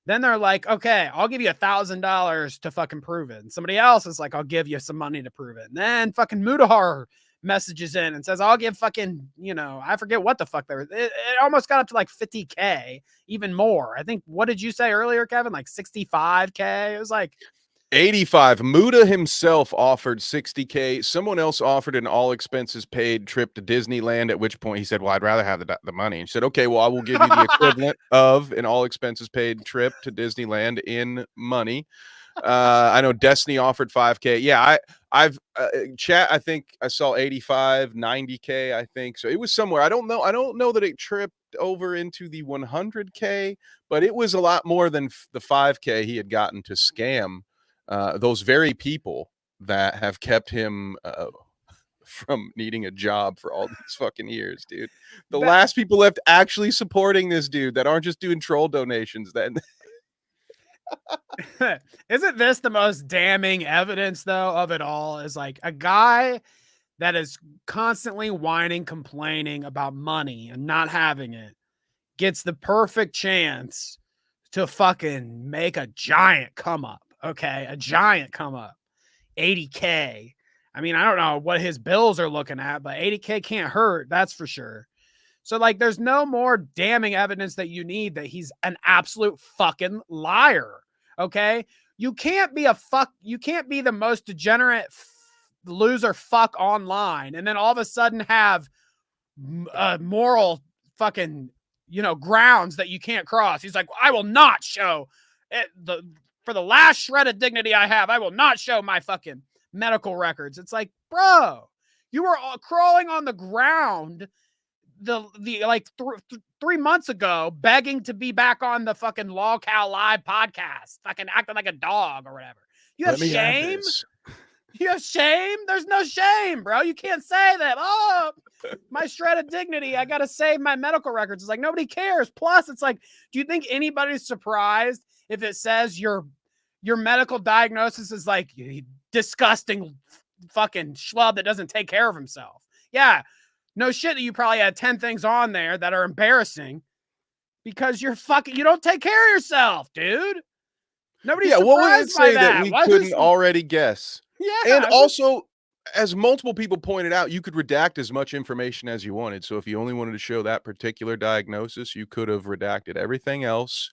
Then they're like, okay, I'll give you $1,000 to fucking prove it. And somebody else is like, I'll give you some money to prove it. And then fucking Mudahar messages in and says, I'll give fucking, you know, I forget what the fuck they were. It almost got up to like 50K, even more. I think, what did you say earlier, Kevin? Like 65K? It was like 85. Muda himself offered 60K. Someone else offered an all expenses paid trip to Disneyland, at which point he said, well, I'd rather have the money. And she said, okay, well, I will give you the equivalent of an all expenses paid trip to Disneyland in money. I know Destiny offered 5K. Yeah, I've chat, I think I saw 85, 90K, I think. So it was somewhere. I don't know that it tripped over into the 100K, but it was a lot more than the 5K he had gotten to scam those very people that have kept him from needing a job for all these fucking years, dude. The last people left actually supporting this dude that aren't just doing troll donations. Then isn't this the most damning evidence though of it all? Is like a guy that is constantly whining, complaining about money and not having it gets the perfect chance to fucking make a giant come up. Okay, a giant come up, 80K. I mean, I don't know what his bills are looking at, but 80K can't hurt, that's for sure. So, like, there's no more damning evidence that you need that he's an absolute fucking liar. Okay, you can't be the most degenerate loser fuck online, and then all of a sudden have moral fucking, you know, grounds that you can't cross. He's like, I will not show it, for the last shred of dignity I have, I will not show my fucking medical records. It's like, bro, you were crawling on the ground like 3 months ago, begging to be back on the fucking Lolcow live podcast, fucking acting like a dog or whatever. You have shame? You have shame? There's no shame, bro. You can't say that. Oh, my shred of dignity, I got to save my medical records. It's like, nobody cares. Plus, it's like, do you think anybody's surprised if it says your medical diagnosis is like disgusting fucking schlub that doesn't take care of himself? Yeah, no shit that you probably had 10 things on there that are embarrassing because you don't take care of yourself, dude. Nobody's surprised what would it say by that we couldn't already guess? Yeah. And also, as multiple people pointed out, you could redact as much information as you wanted. So if you only wanted to show that particular diagnosis, you could have redacted everything else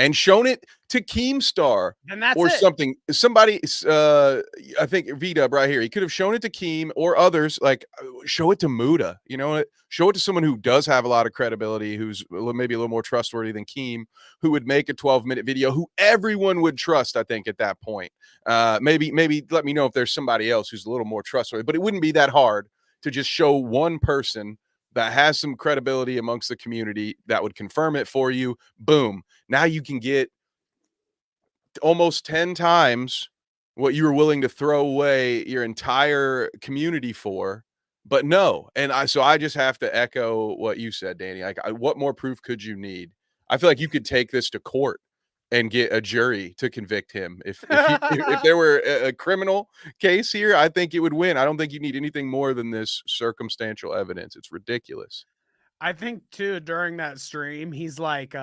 and shown it to Keemstar And that's or it. something. Somebody, I think V-Dub right here, he could have shown it to Keem or others, like show it to Muda, you know, show it to someone who does have a lot of credibility, who's maybe a little more trustworthy than Keem, who would make a 12-minute video, who everyone would trust, I think, at that point. Maybe let me know if there's somebody else who's a little more trustworthy, but it wouldn't be that hard to just show one person that has some credibility amongst the community that would confirm it for you. Boom. Now you can get almost 10 times what you were willing to throw away your entire community for. But no. And I just have to echo what you said, Danny. Like, what more proof could you need? I feel like you could take this to court and get a jury to convict him. If there were a criminal case here, I think it would win. I don't think you need anything more than this circumstantial evidence. It's ridiculous. I think too, during that stream, he's like,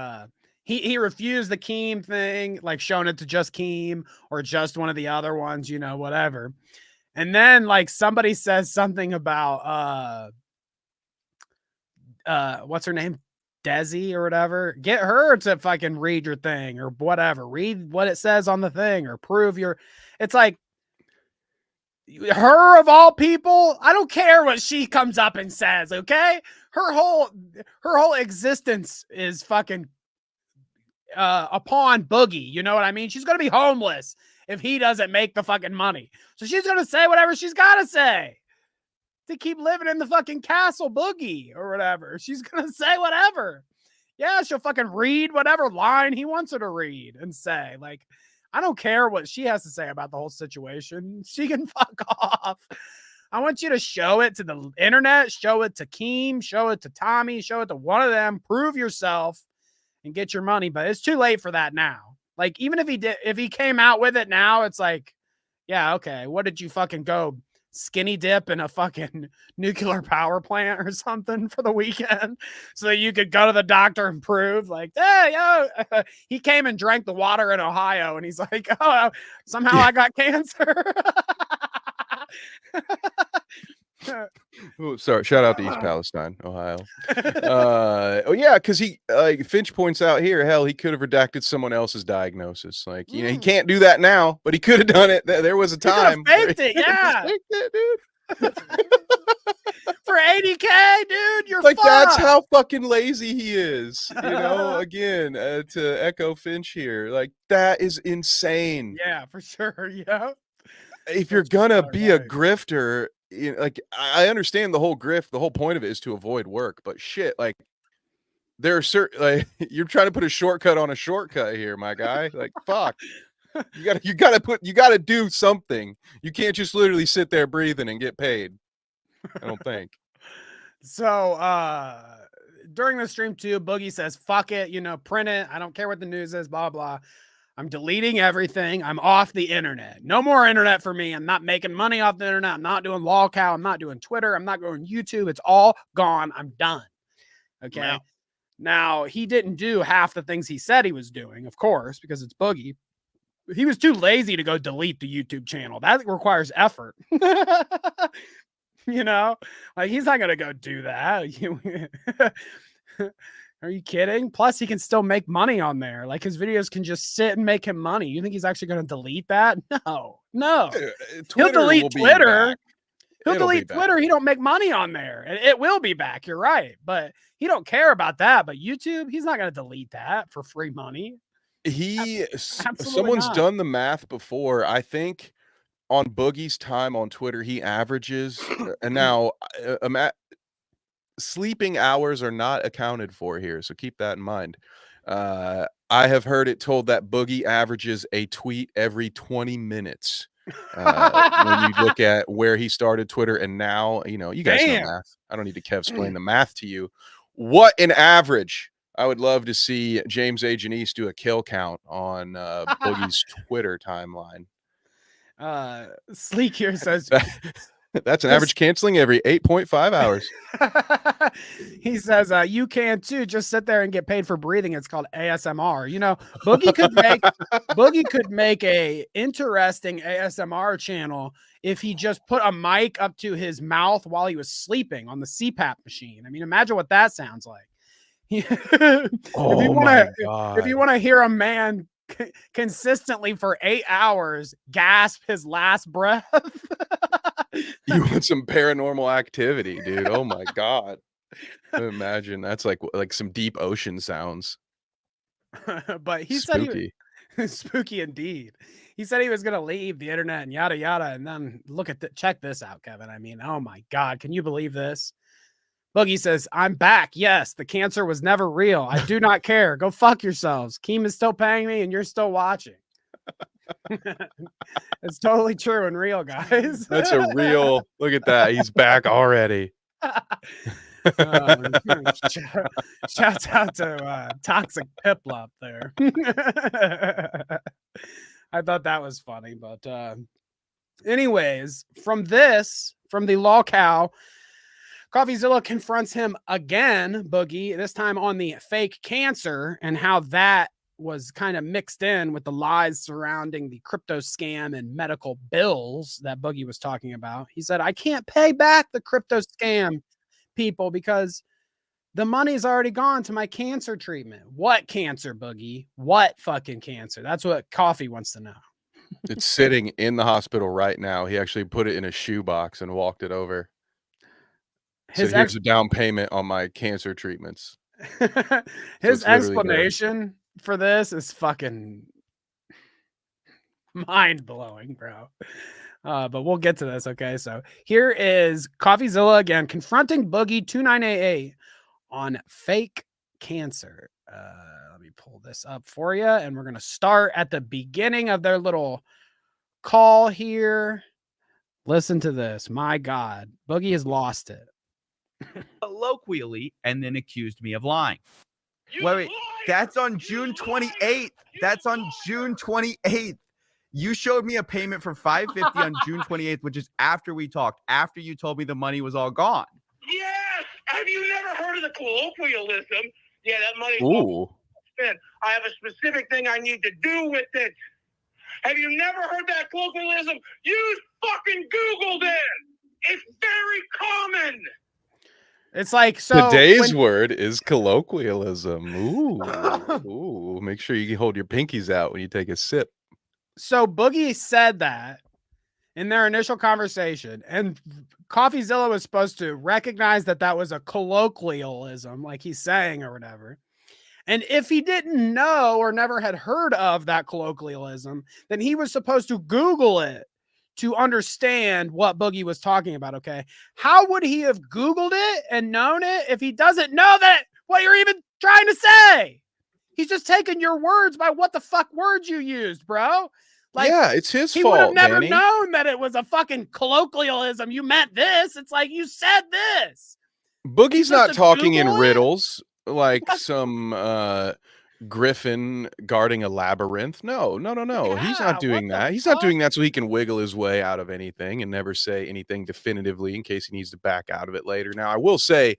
he refused the Keem thing, like showing it to just Keem or just one of the other ones, you know, whatever. And then like somebody says something about, what's her name? Desi or whatever. Get her to fucking read your thing or whatever. Read what it says on the thing or prove your. It's like her of all people. I don't care what she comes up and says. Okay, her whole existence is fucking upon Boogie. You know what I mean? She's gonna be homeless if he doesn't make the fucking money. So she's gonna say whatever she's gotta say to keep living in the fucking castle Boogie or whatever. She's gonna say whatever. Yeah, she'll fucking read whatever line he wants her to read and say. Like, I don't care what she has to say about the whole situation. She can fuck off. I want you to show it to the internet, show it to Keem, show it to Tommy, show it to one of them, prove yourself and get your money. But it's too late for that now. Like, even if he came out with it now, it's like, yeah, okay, what did you fucking go skinny dip in a fucking nuclear power plant or something for the weekend so that you could go to the doctor and prove like, hey, yo, he came and drank the water in Ohio and he's like, oh, somehow I got cancer. Oh, sorry. Shout out to East Palestine, Ohio. Oh yeah, because he Finch points out here, hell, he could have redacted someone else's diagnosis. Like, you know, he can't do that now, but he could have done it. There was a time. Faked it, yeah. Faked it, dude. For 80K, dude, you're like fucked. That's how fucking lazy he is. You know, again, to echo Finch here, like that is insane. Yeah, for sure. Yeah. If you're gonna be a grifter, you know, like I understand the whole grift, the whole point of it is to avoid work, but shit, like there are certain, like you're trying to put a shortcut on a shortcut here, my guy. Like, fuck. You gotta do something. You can't just literally sit there breathing and get paid. I don't think. So during the stream too, Boogie says, fuck it, you know, print it. I don't care what the news is, blah, blah. I'm deleting everything. I'm off the internet. No more internet for me. I'm not making money off the internet. I'm not doing Lolcow. I'm not doing Twitter. I'm not going YouTube. It's all gone. I'm done. Okay. Wow. Now, he didn't do half the things he said he was doing, of course, because it's Boogie. He was too lazy to go delete the YouTube channel. That requires effort. You know, like he's not going to go do that. Are you kidding? Plus, he can still make money on there. Like his videos can just sit and make him money. You think he's actually going to delete that? No. He'll delete Twitter. He'll delete Twitter. He don't make money on there. And it will be back. You're right. But he don't care about that. But YouTube, he's not going to delete that for free money. Someone's done the math before. I think on Boogie's time on Twitter, he averages, and now sleeping hours are not accounted for here, so keep that in mind. I have heard it told that Boogie averages a tweet every 20 minutes. When you look at where he started Twitter and now, you know, you guys know math. I don't need to explain the math to you. What an average. I would love to see James A. Janice do a kill count on Boogie's Twitter timeline. Sleek here says that's an average canceling every 8.5 hours. He says you can too, just sit there and get paid for breathing. It's called ASMR. You know, Boogie could make a interesting ASMR channel if he just put a mic up to his mouth while he was sleeping on the CPAP machine. I mean, imagine what that sounds like. Oh my God. If you want to hear a man consistently for 8 hours gasp his last breath, You want some paranormal activity, dude. Oh my God. Imagine that's like some deep ocean sounds. but he Spooky. said spooky indeed. He said he was going to leave the internet and yada yada, and then check this out, Kevin. I mean, oh my God, can you believe this? Boogie says, I'm back. Yes, the cancer was never real. I do not care. Go fuck yourselves. Keem is still paying me and you're still watching. It's totally true and real, guys. That's a real look at that. He's back already. Shouts out to Toxic Pipla up there. I thought that was funny, but anyways, from the Lolcow, Coffeezilla confronts him again, Boogie, this time on the fake cancer and how that was kind of mixed in with the lies surrounding the crypto scam and medical bills that Boogie was talking about. He said, I can't pay back the crypto scam people because the money's already gone to my cancer treatment. What cancer, Boogie? What fucking cancer? That's what Coffee wants to know. It's sitting in the hospital right now. He actually put it in a shoebox and walked it over. So here's a down payment on my cancer treatments. His explanation for this is fucking mind-blowing, bro. But we'll get to this, okay? So here is Coffeezilla again confronting Boogie2988 on fake cancer. Let me pull this up for you, and we're going to start at the beginning of their little call here. Listen to this. My God. Boogie has lost it. Colloquially, and then accused me of lying. Wait, that's on June 28th. That's on June 28th. You showed me a payment for $550 on June 28th, which is after we talked, after you told me the money was all gone. Yes! Have you never heard of the colloquialism? Yeah, that money. Ooh. I have a specific thing I need to do with it. Have you never heard that colloquialism? You fucking Googled it. It's very common. It's like, so today's word is colloquialism. Ooh. Ooh. Make sure you hold your pinkies out when you take a sip. So Boogie said that in their initial conversation, and Coffeezilla was supposed to recognize that that was a colloquialism, like he's saying or whatever. And if he didn't know or never had heard of that colloquialism, then he was supposed to Google it to understand what Boogie was talking about, okay? How would he have Googled it and known it if he doesn't know that what you're even trying to say? He's just taking your words by what the fuck words you used, bro. Like, yeah, it's his fault, he would have never Danny. known that it was a fucking colloquialism. You meant this. It's like, you said this. Boogie's not talking in riddles like some griffin guarding a labyrinth. No. Yeah, he's not doing that. He's not doing that so he can wiggle his way out of anything and never say anything definitively in case he needs to back out of it later. Now, I will say,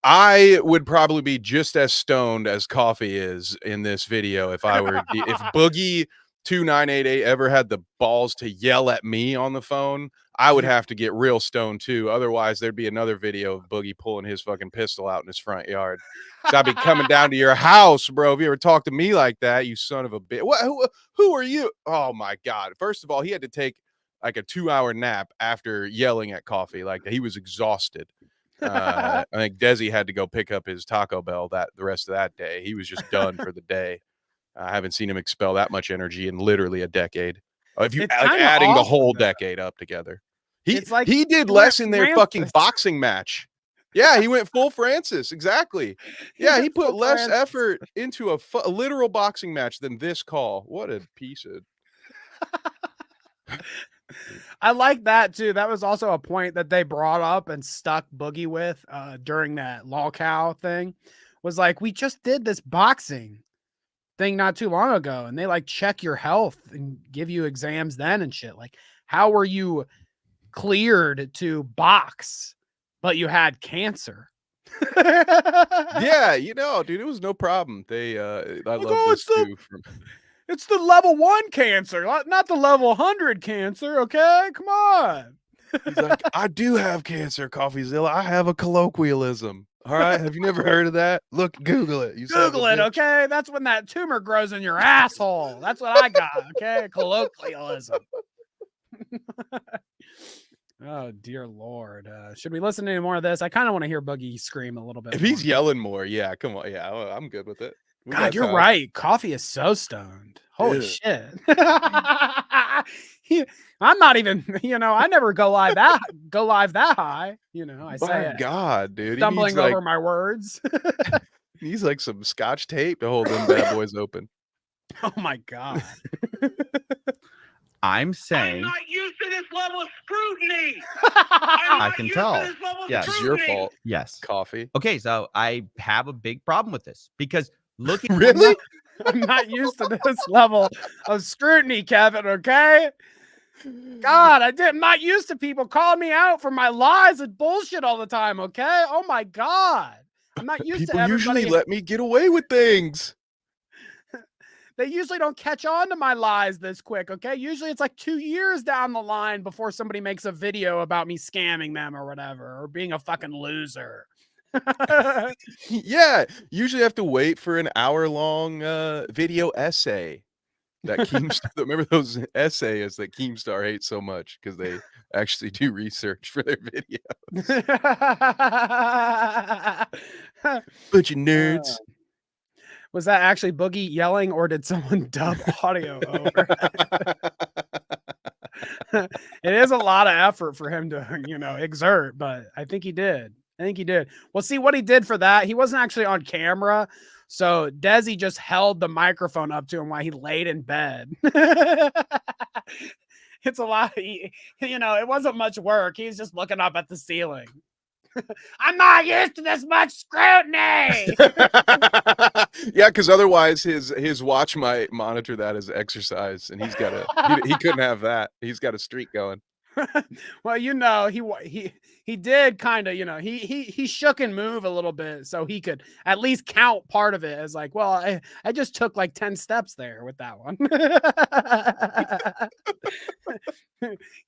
I would probably be just as stoned as Coffee is in this video if I were if Boogie2988 ever had the balls to yell at me on the phone. I would have to get real stoned too. Otherwise, there'd be another video of Boogie pulling his fucking pistol out in his front yard. So I'd be coming down to your house, bro. If you ever talk to me like that, you son of a bitch. Who are you? Oh my God. First of all, he had to take like a 2-hour nap after yelling at Coffee. Like, he was exhausted. I think Desi had to go pick up his Taco Bell the rest of that day. He was just done for the day. I haven't seen him expel that much energy in literally a decade. If you adding the whole decade up together, he did less in their fucking boxing match. Yeah, he went full Francis. Exactly. Yeah, he put less effort into a literal boxing match than this call. What a piece of. I like that too. That was also a point that they brought up and stuck Boogie with during that Lolcow thing. Was like, we just did this boxing thing not too long ago, and they like check your health and give you exams then and shit. Like, how were you cleared to box, but you had cancer? Yeah, dude, it was no problem. I love this too. It's the level 1 cancer, not the level 100 cancer. Okay, come on. He's like, I do have cancer, Coffeezilla. I have a colloquialism. All right. Have you never heard of that? Look, Google it. You son of a Google it, bitch. okay? That's when that tumor grows in your asshole. That's what I got, okay? Colloquialism. Oh, dear Lord. Should we listen to any more of this? I kind of want to hear Boogie scream a little bit If more. he's yelling more, yeah, come on. Yeah, I'm good with it. We God, got you're time. right. Coffee is so stoned. Holy Dude. shit. I'm not even, I never go live that high. I say My it. God, dude. Stumbling over my words. He needs like some scotch tape to hold them bad boys open. Oh my God. I'm saying I'm not used to this level of scrutiny. I can tell. Yes. It's your fault. Yes. Coffee. Okay, so I have a big problem with this because looking Really? I'm not used to this level of scrutiny, Kevin, okay? God, I'm not used to people calling me out for my lies and bullshit all the time, okay? Oh my God. I'm not used People to everybody. usually let me get away with things. They usually don't catch on to my lies this quick, okay? Usually it's like 2 years down the line before somebody makes a video about me scamming them or whatever, or being a fucking loser. Yeah, usually have to wait for an hour-long video essay. That Keemstar, remember those essayists that Keemstar hates so much because they actually do research for their videos. Bunch of nerds. Was that actually Boogie yelling, or did someone dub audio over? It is a lot of effort for him to, exert, but I think he did. Well, see what he did for that. He wasn't actually on camera. So Desi just held the microphone up to him while he laid in bed. It's a lot. It wasn't much work. He's just looking up at the ceiling. I'm not used to this much scrutiny. Yeah, because otherwise his watch might monitor that as exercise, and he couldn't have that. He's got a streak going. Well, he did kind of, he shook and move a little bit so he could at least count part of it as like, well, I just took like 10 steps there with that one.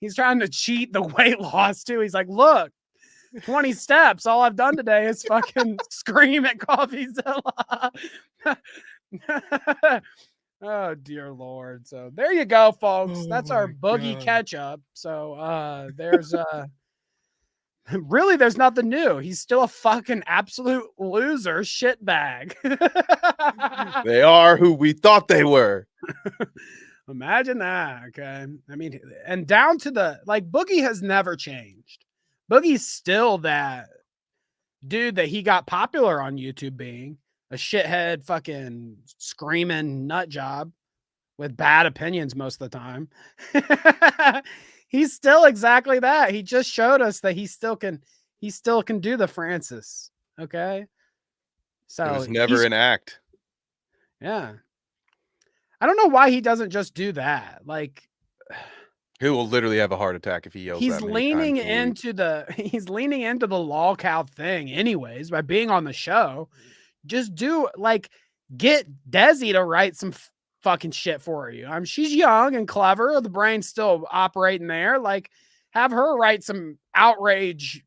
He's trying to cheat the weight loss too. He's like, look, 20 steps. All I've done today is fucking scream at Coffeezilla. Oh, dear Lord. So there you go, folks. That's our Boogie catch-up. So there's really there's nothing new. He's still a fucking absolute loser shitbag. They are who we thought they were. Imagine that. Okay. I mean, and down to Boogie has never changed. Boogie's still that dude that he got popular on YouTube being. A shithead fucking screaming nut job with bad opinions most of the time. He's still exactly that. He just showed us that he still can do the Francis. Okay. So it was never an act. Yeah. I don't know why he doesn't just do that. Like, he will literally have a heart attack if he yells. He's leaning into the Lolcow thing anyways by being on the show. Just get Desi to write some fucking shit for you. She's young and clever. The brain's still operating there. Like, have her write some outrage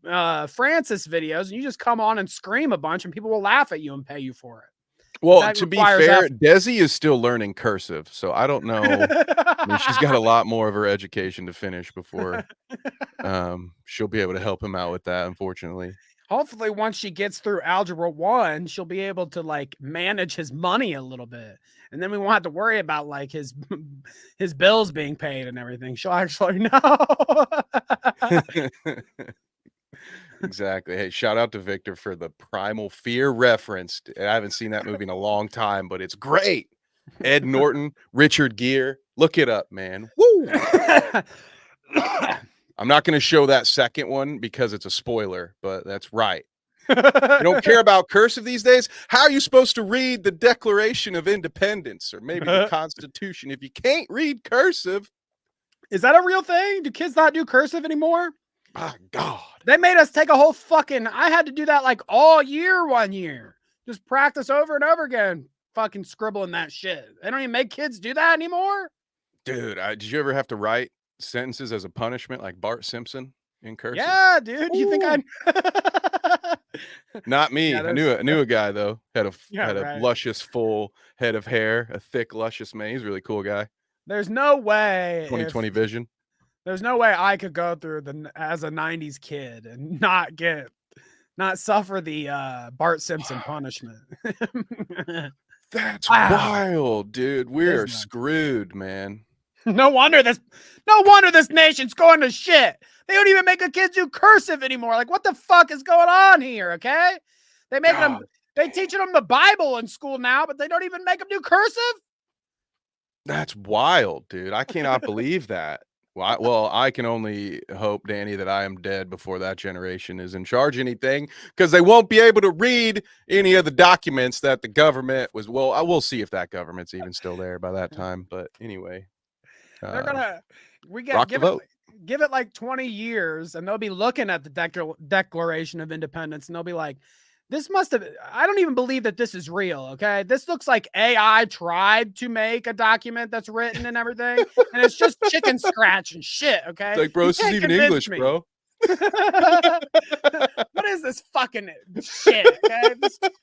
Francis videos, and you just come on and scream a bunch, and people will laugh at you and pay you for it. Well, to be fair, Desi is still learning cursive, so I don't know. I mean, she's got a lot more of her education to finish before she'll be able to help him out with that, unfortunately. Hopefully, once she gets through Algebra 1, she'll be able to manage his money a little bit. And then we won't have to worry about his bills being paid and everything. She'll actually know. Exactly. Hey, shout out to Victor for the Primal Fear reference. I haven't seen that movie in a long time, but it's great. Ed Norton, Richard Gere. Look it up, man. Woo! I'm not going to show that second one because it's a spoiler, but that's right. You don't care about cursive these days? How are you supposed to read the Declaration of Independence or maybe the Constitution if you can't read cursive? Is that a real thing? Do kids not do cursive anymore? My God. They made us take a whole I had to do that all year 1 year. Just practice over and over again. Fucking scribbling that shit. They don't even make kids do that anymore. Dude, did you ever have to write sentences as a punishment like Bart Simpson in cursive? Yeah, dude. You think Not me. Yeah, I knew a guy though. Had a right. luscious full head of hair, a thick luscious mane. He's a really cool guy. There's no way 20/20 vision. There's no way I could go through as a 90s kid and not suffer the Bart Simpson punishment. That's Wow. wild, dude. We're screwed, man. No wonder this nation's going to shit. They don't even make the kids do cursive anymore. Like, what the fuck is going on here? Okay, they teaching them the Bible in school now, but they don't even make them do cursive. That's wild, dude. I cannot believe that. Well, I can only hope, Danny, that I am dead before that generation is in charge of anything, because they won't be able to read any of the documents that the government was. Well, I will see if that government's even still there by that time. But anyway, they're gonna give it like 20 years, and they'll be looking at the Declaration of Independence, and they'll be like, this must have, I don't even believe that this is real. Okay. This looks like AI tried to make a document that's written and everything. And it's just chicken scratch and shit. Okay. It's like, bro, this is even English, bro. What is this fucking shit? Okay.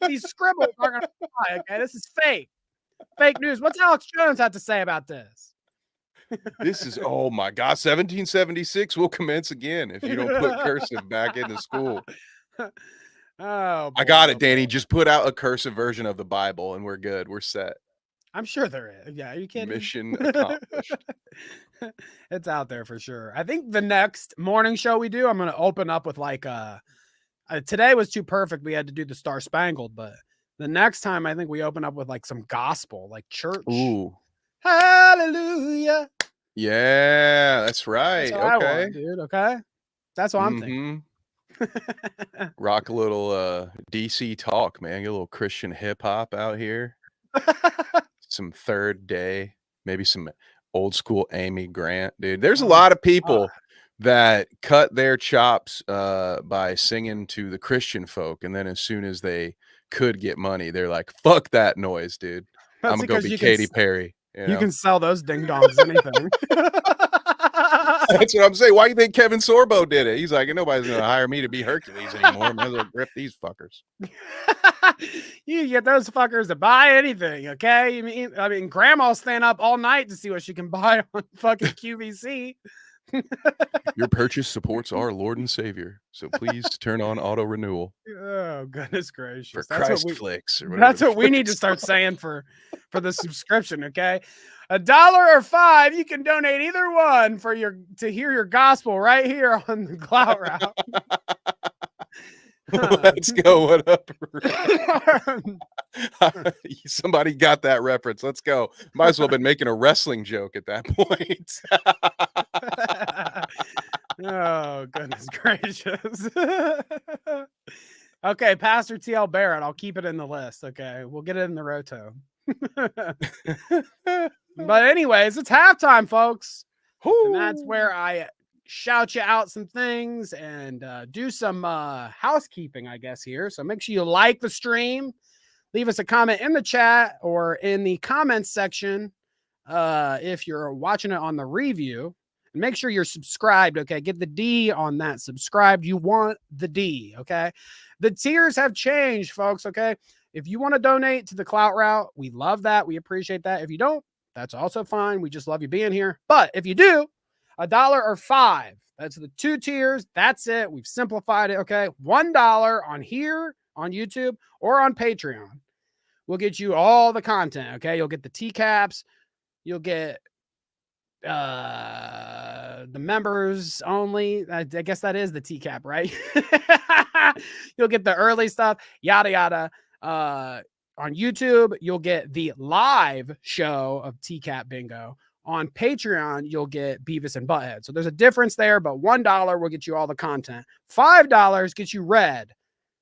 These scribbles aren't going to fly. Okay. This is fake news. What's Alex Jones have to say about this? This is, oh my God, 1776 will commence again if you don't put cursive back into school. Oh, I got it, Danny. Just put out a cursive version of the Bible and we're good. We're set. I'm sure there is. Yeah, are you kidding? Mission accomplished. It's out there for sure. I think the next morning show we do, I'm going to open up with like today was too perfect. We had to do the Star Spangled, but the next time I think we open up with like some gospel, like church. Ooh. Hallelujah. Yeah, that's right. That's what okay. I want, dude. Okay. That's what I'm thinking. Rock a little DC talk, man. Get a little Christian hip hop out here. Some Third Day, maybe some old school Amy Grant, dude. There's a lot of people that cut their chops by singing to the Christian folk, and then as soon as they could get money, they're like, "Fuck that noise, dude. I'm gonna go be Katy Perry." You can sell those ding dongs anything. That's what I'm saying. Why do you think Kevin Sorbo did it? He's like, nobody's gonna hire me to be Hercules anymore. Might as well grip these fuckers. You get those fuckers to buy anything, okay? I mean, grandma's staying up all night to see what she can buy on fucking QVC. Your purchase supports our Lord and Savior, so please turn on auto renewal. Oh goodness gracious! For Christ flicks, or that's what we need to start saying for the subscription. Okay, $1 or $5, you can donate either one to hear your gospel right here on the Clout Route. Let's go. What up? Somebody got that reference. Let's go. Might as well have been making a wrestling joke at that point. Oh, goodness gracious. Okay, Pastor TL Barrett. I'll keep it in the list. Okay, we'll get it in the roto. But anyways, it's halftime, folks. And that's where I shout you out some things and do some housekeeping, I guess, here. So make sure you like the stream, leave us a comment in the chat or in the comments section if you're watching it on the review, and make sure you're subscribed. Okay, get the D on that. Subscribed. You want the D. Okay, the tiers have changed, folks. Okay, if you want to donate to the Clout Route, we love that. We appreciate that. If you don't, that's also fine. We just love you being here. But if you do, $1 or $5. That's the 2 tiers. That's it. We've simplified it. Okay. $1 on here on YouTube or on Patreon will get you all the content. Okay. You'll get the TCAPs. You'll get the members only. I guess that is the TCAP, right? You'll get the early stuff, yada, yada. On YouTube, you'll get the live show of TCAP Bingo. On Patreon, you'll get Beavis and Butthead. So there's a difference there, but $1 will get you all the content. $5 gets you Red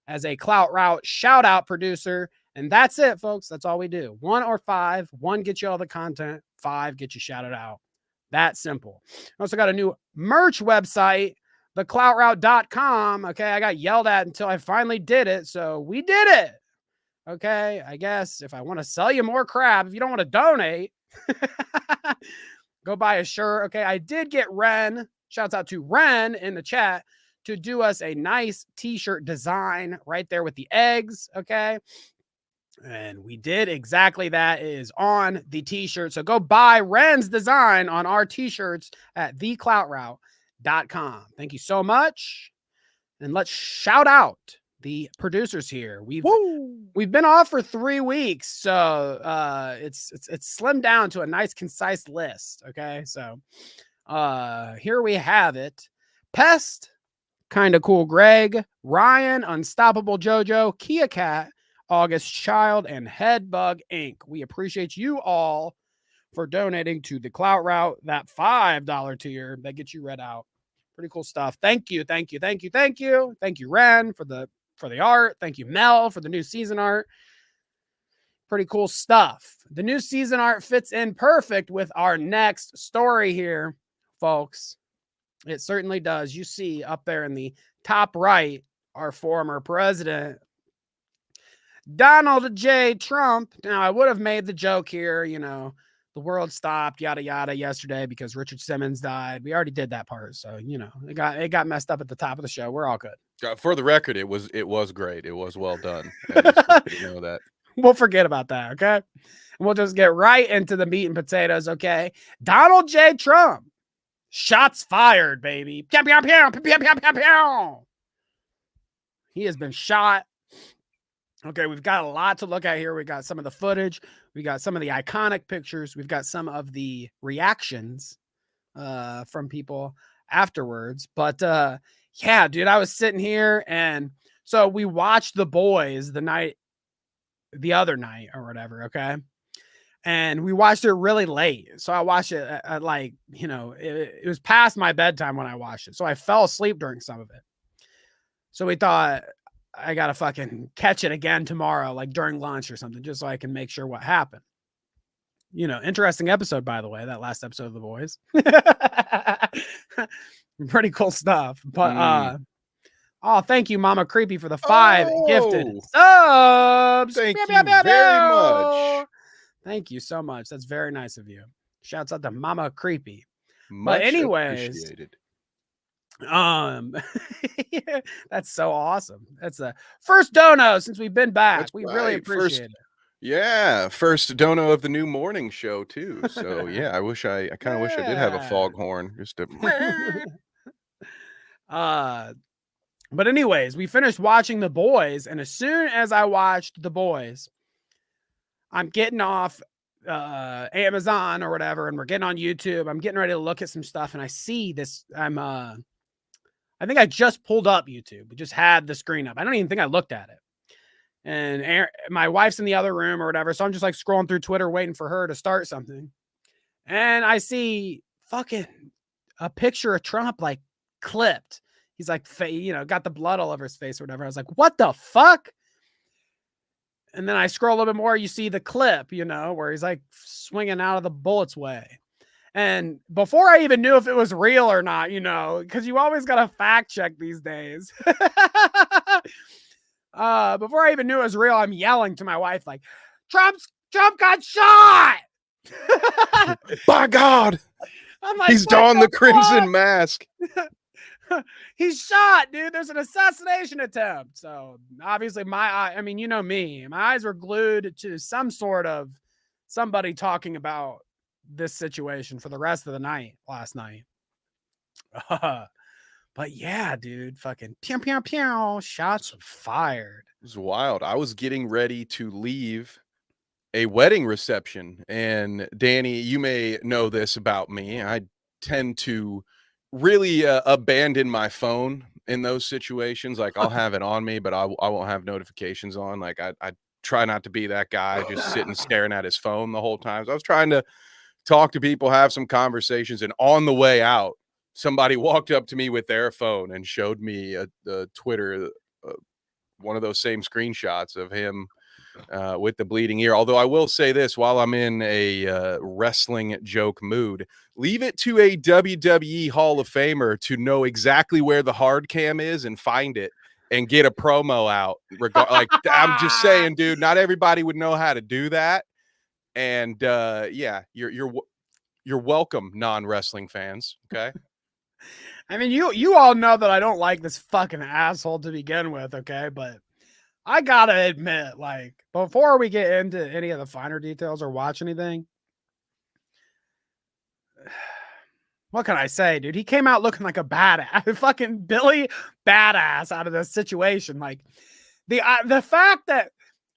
as a Clout Route shout out producer. And that's it, folks. That's all we do. 1 or 5. 1 gets you all the content. 5 gets you shouted out. That simple. I also got a new merch website, thecloutroute.com. Okay. I got yelled at until I finally did it. So we did it. Okay. I guess if I want to sell you more crap, if you don't want to donate, go buy a shirt. Okay. I did get Ren. Shouts out to Ren in the chat to do us a nice t-shirt design right there with the eggs. Okay. And we did exactly that. It is on the t-shirt. So go buy Ren's design on our t-shirts at thecloutroute.com. Thank you so much. And let's shout out the producers here. We've been off for 3 weeks, so it's slimmed down to a nice concise list. Okay, so here we have it. Pest, kind of cool Greg, Ryan, Unstoppable Jojo, Kia Cat, August Child, and Headbug Inc. We appreciate you all for donating to the Clout Route, that $5 tier that gets you read out. Pretty cool stuff. Thank you, thank you, thank you, thank you. Thank you, Ren, for the art. Thank you, Mel, for the new season art. Pretty cool stuff. The new season art fits in perfect with our next story here, folks. It certainly does. You see up there in the top right, our former president, Donald J. Trump. Now, I would have made the joke here, you know, the world stopped, yada, yada, yesterday because Richard Simmons died. We already did that part. So, you know, it got messed up at the top of the show. We're all good. For the record, it was great. It was well done. You know that. We'll forget about that, okay? And we'll just get right into the meat and potatoes, okay? Donald J. Trump. Shots fired, baby. Pew, pew, pew, pew, pew, pew, pew. He has been shot. Okay, we've got a lot to look at here. We got some of the footage. We got some of the iconic pictures. We've got some of the reactions from people afterwards. But yeah, dude, I was sitting here, and so we watched The Boys the other night or whatever, okay? And we watched it really late. So I watched it at like, you know, it was past my bedtime when I watched it. So I fell asleep during some of it. So we thought, I got to fucking catch it again tomorrow, like during lunch or something, just so I can make sure what happened. You know, interesting episode, by the way, that last episode of The Boys. Pretty cool stuff. But, oh, thank you, Mama Creepy, for the 5 gifted subs. Thank you very much. Thank you so much. That's very nice of you. Shouts out to Mama Creepy. Much but anyways, appreciated. That's so awesome. That's the first dono since we've been back. That's we right. really appreciate it. Yeah, first dono of the new morning show too. So yeah, I kind of wish I did have a foghorn just to. But anyways, we finished watching The Boys, and as soon as I watched The Boys, I'm getting off Amazon or whatever, and we're getting on YouTube. I'm getting ready to look at some stuff, and I see this. I think I just pulled up YouTube. We just had the screen up. I don't even think I looked at it. And my wife's in the other room or whatever. So I'm just like scrolling through Twitter, waiting for her to start something. And I see fucking a picture of Trump like clipped. He's like, you know, got the blood all over his face or whatever. I was like, what the fuck? And then I scroll a little bit more. You see the clip, you know, where he's like swinging out of the bullet's way. And before I even knew if it was real or not, you know, because you always got to fact check these days. Before I even knew it was real, I'm yelling to my wife, like, Trump got shot. By God. I'm like, he's donned the crimson mask. He's shot, dude. There's an assassination attempt. So obviously I mean, you know me, my eyes were glued to some sort of somebody talking about this situation for the rest of the night last night. But yeah, dude, fucking pew, pew, pew, shots fired. It was wild. I was getting ready to leave a wedding reception, and Danny, you may know this about me. I tend to really abandon my phone in those situations. Like I'll have it on me, but I won't have notifications on. Like I try not to be that guy just sitting staring at his phone the whole time. So I was trying to talk to people, have some conversations, and on the way out, somebody walked up to me with their phone and showed me the Twitter, one of those same screenshots of him with the bleeding ear. Although I will say this, while I'm in a wrestling joke mood, leave it to a WWE Hall of Famer to know exactly where the hard cam is and find it and get a promo out. Like I'm just saying, dude, not everybody would know how to do that. And yeah, you're welcome, non-wrestling fans. Okay. I mean, you all know that I don't like this fucking asshole to begin with, okay? But I gotta admit, like, before we get into any of the finer details or watch anything, what can I say, dude? He came out looking like a badass, fucking Billy badass out of this situation. Like, the fact that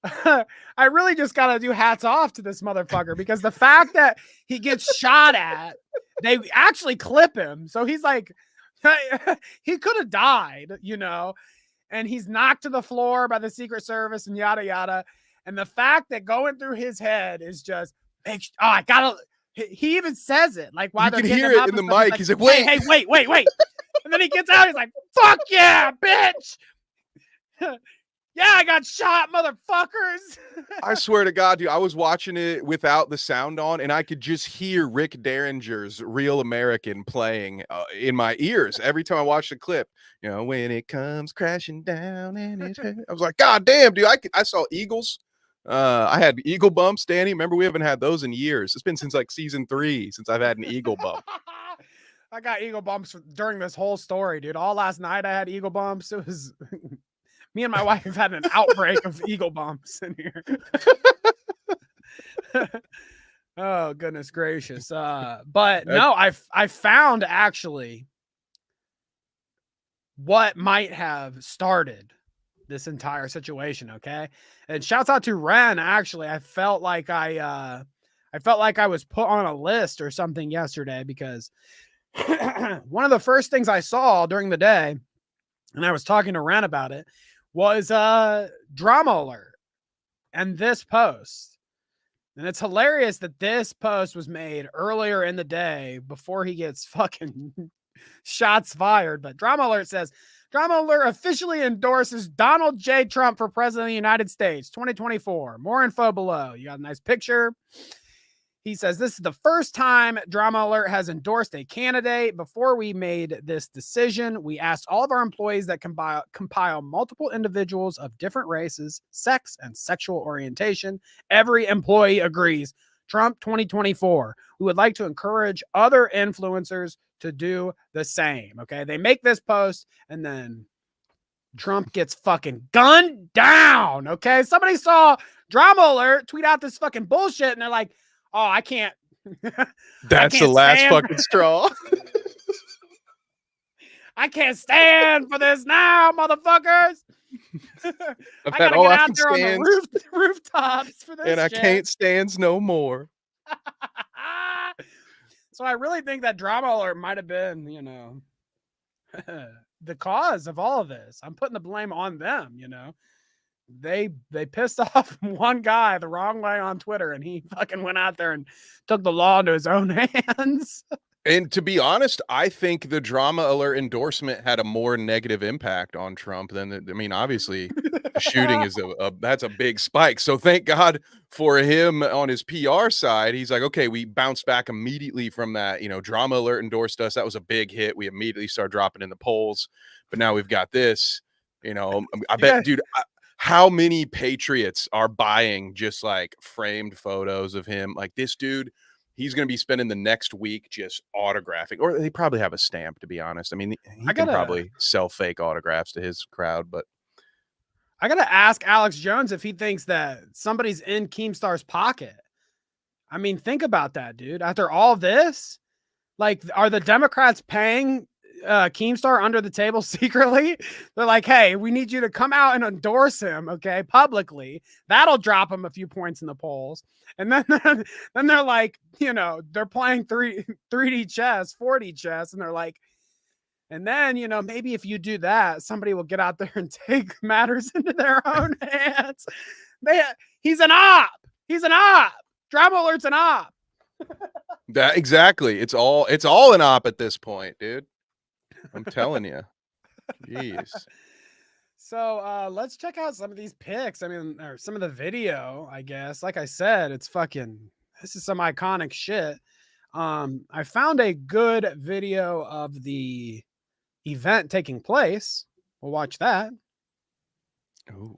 I really just gotta do hats off to this motherfucker, because the fact that he gets shot at, they actually clip him, so he's like, he could have died, you know, and he's knocked to the floor by the Secret Service and yada yada. And the fact that going through his head is just, I gotta. He even says it, like, why you can hear it in the mic. He's like, wait, hey, wait. And then he gets out. He's like, fuck yeah, bitch. Yeah, I got shot, motherfuckers. I swear to God, dude, I was watching it without the sound on, and I could just hear Rick Derringer's Real American playing in my ears every time I watched the clip. You know, when it comes crashing down, and I was like, God damn, dude, I saw eagles. I had eagle bumps, Danny. Remember, we haven't had those in years. It's been since like season 3 since I've had an eagle bump. I got eagle bumps during this whole story, dude. All last night I had eagle bumps. It was me and my wife have had an outbreak of eagle bumps in here. Oh, goodness gracious. But no, I found actually what might have started this entire situation, okay? And shouts out to Ren. Actually, I felt like I was put on a list or something yesterday, because one of the first things I saw during the day, and I was talking to Ren about it, was drama alert and this post. And it's hilarious that this post was made earlier in the day before he gets fucking shots fired. But drama alert says, drama alert officially endorses Donald J. Trump for president of the United States 2024. More info below. You got a nice picture. He says, this is the first time Drama Alert has endorsed a candidate. Before we made this decision, we asked all of our employees that compile multiple individuals of different races, sex, and sexual orientation. Every employee agrees. Trump 2024. We would like to encourage other influencers to do the same. Okay. They make this post and then Trump gets fucking gunned down. Okay. Somebody saw Drama Alert tweet out this fucking bullshit and they're like, oh, I can't. That's the last fucking straw. I can't stand for this now, motherfuckers. I gotta get out there on the rooftops for this and shit. I can't stands no more. So I really think that Drama Alert might have been, the cause of all of this. I'm putting the blame on them, They pissed off one guy the wrong way on Twitter, and he fucking went out there and took the law into his own hands. And to be honest, I think the Drama Alert endorsement had a more negative impact on Trump than obviously the shooting is that's a big spike. So thank God for him on his PR side. He's like, okay, we bounced back immediately from that. Drama Alert endorsed us. That was a big hit. We immediately started dropping in the polls, but now we've got this. I bet, dude. How many patriots are buying just like framed photos of him? Like this dude, he's going to be spending the next week just autographing, or they probably have a stamp, to be honest. He can probably sell fake autographs to his crowd, but I got to ask Alex Jones if he thinks that somebody's in Keemstar's pocket. Think about that, dude. After all this, like, are the Democrats paying Keemstar under the table secretly? They're like, hey, we need you to come out and endorse him, okay, publicly. That'll drop him a few points in the polls. And then they're like, they're playing 3D chess, 4D chess, and they're like, and then, maybe if you do that, somebody will get out there and take matters into their own hands. He's an op. He's an op. Drama Alert's an op. That exactly. It's all an op at this point, dude. I'm telling you. Jeez. So let's check out some of these pics. Or some of the video, I guess. Like I said, this is some iconic shit. I found a good video of the event taking place. We'll watch that. Ooh.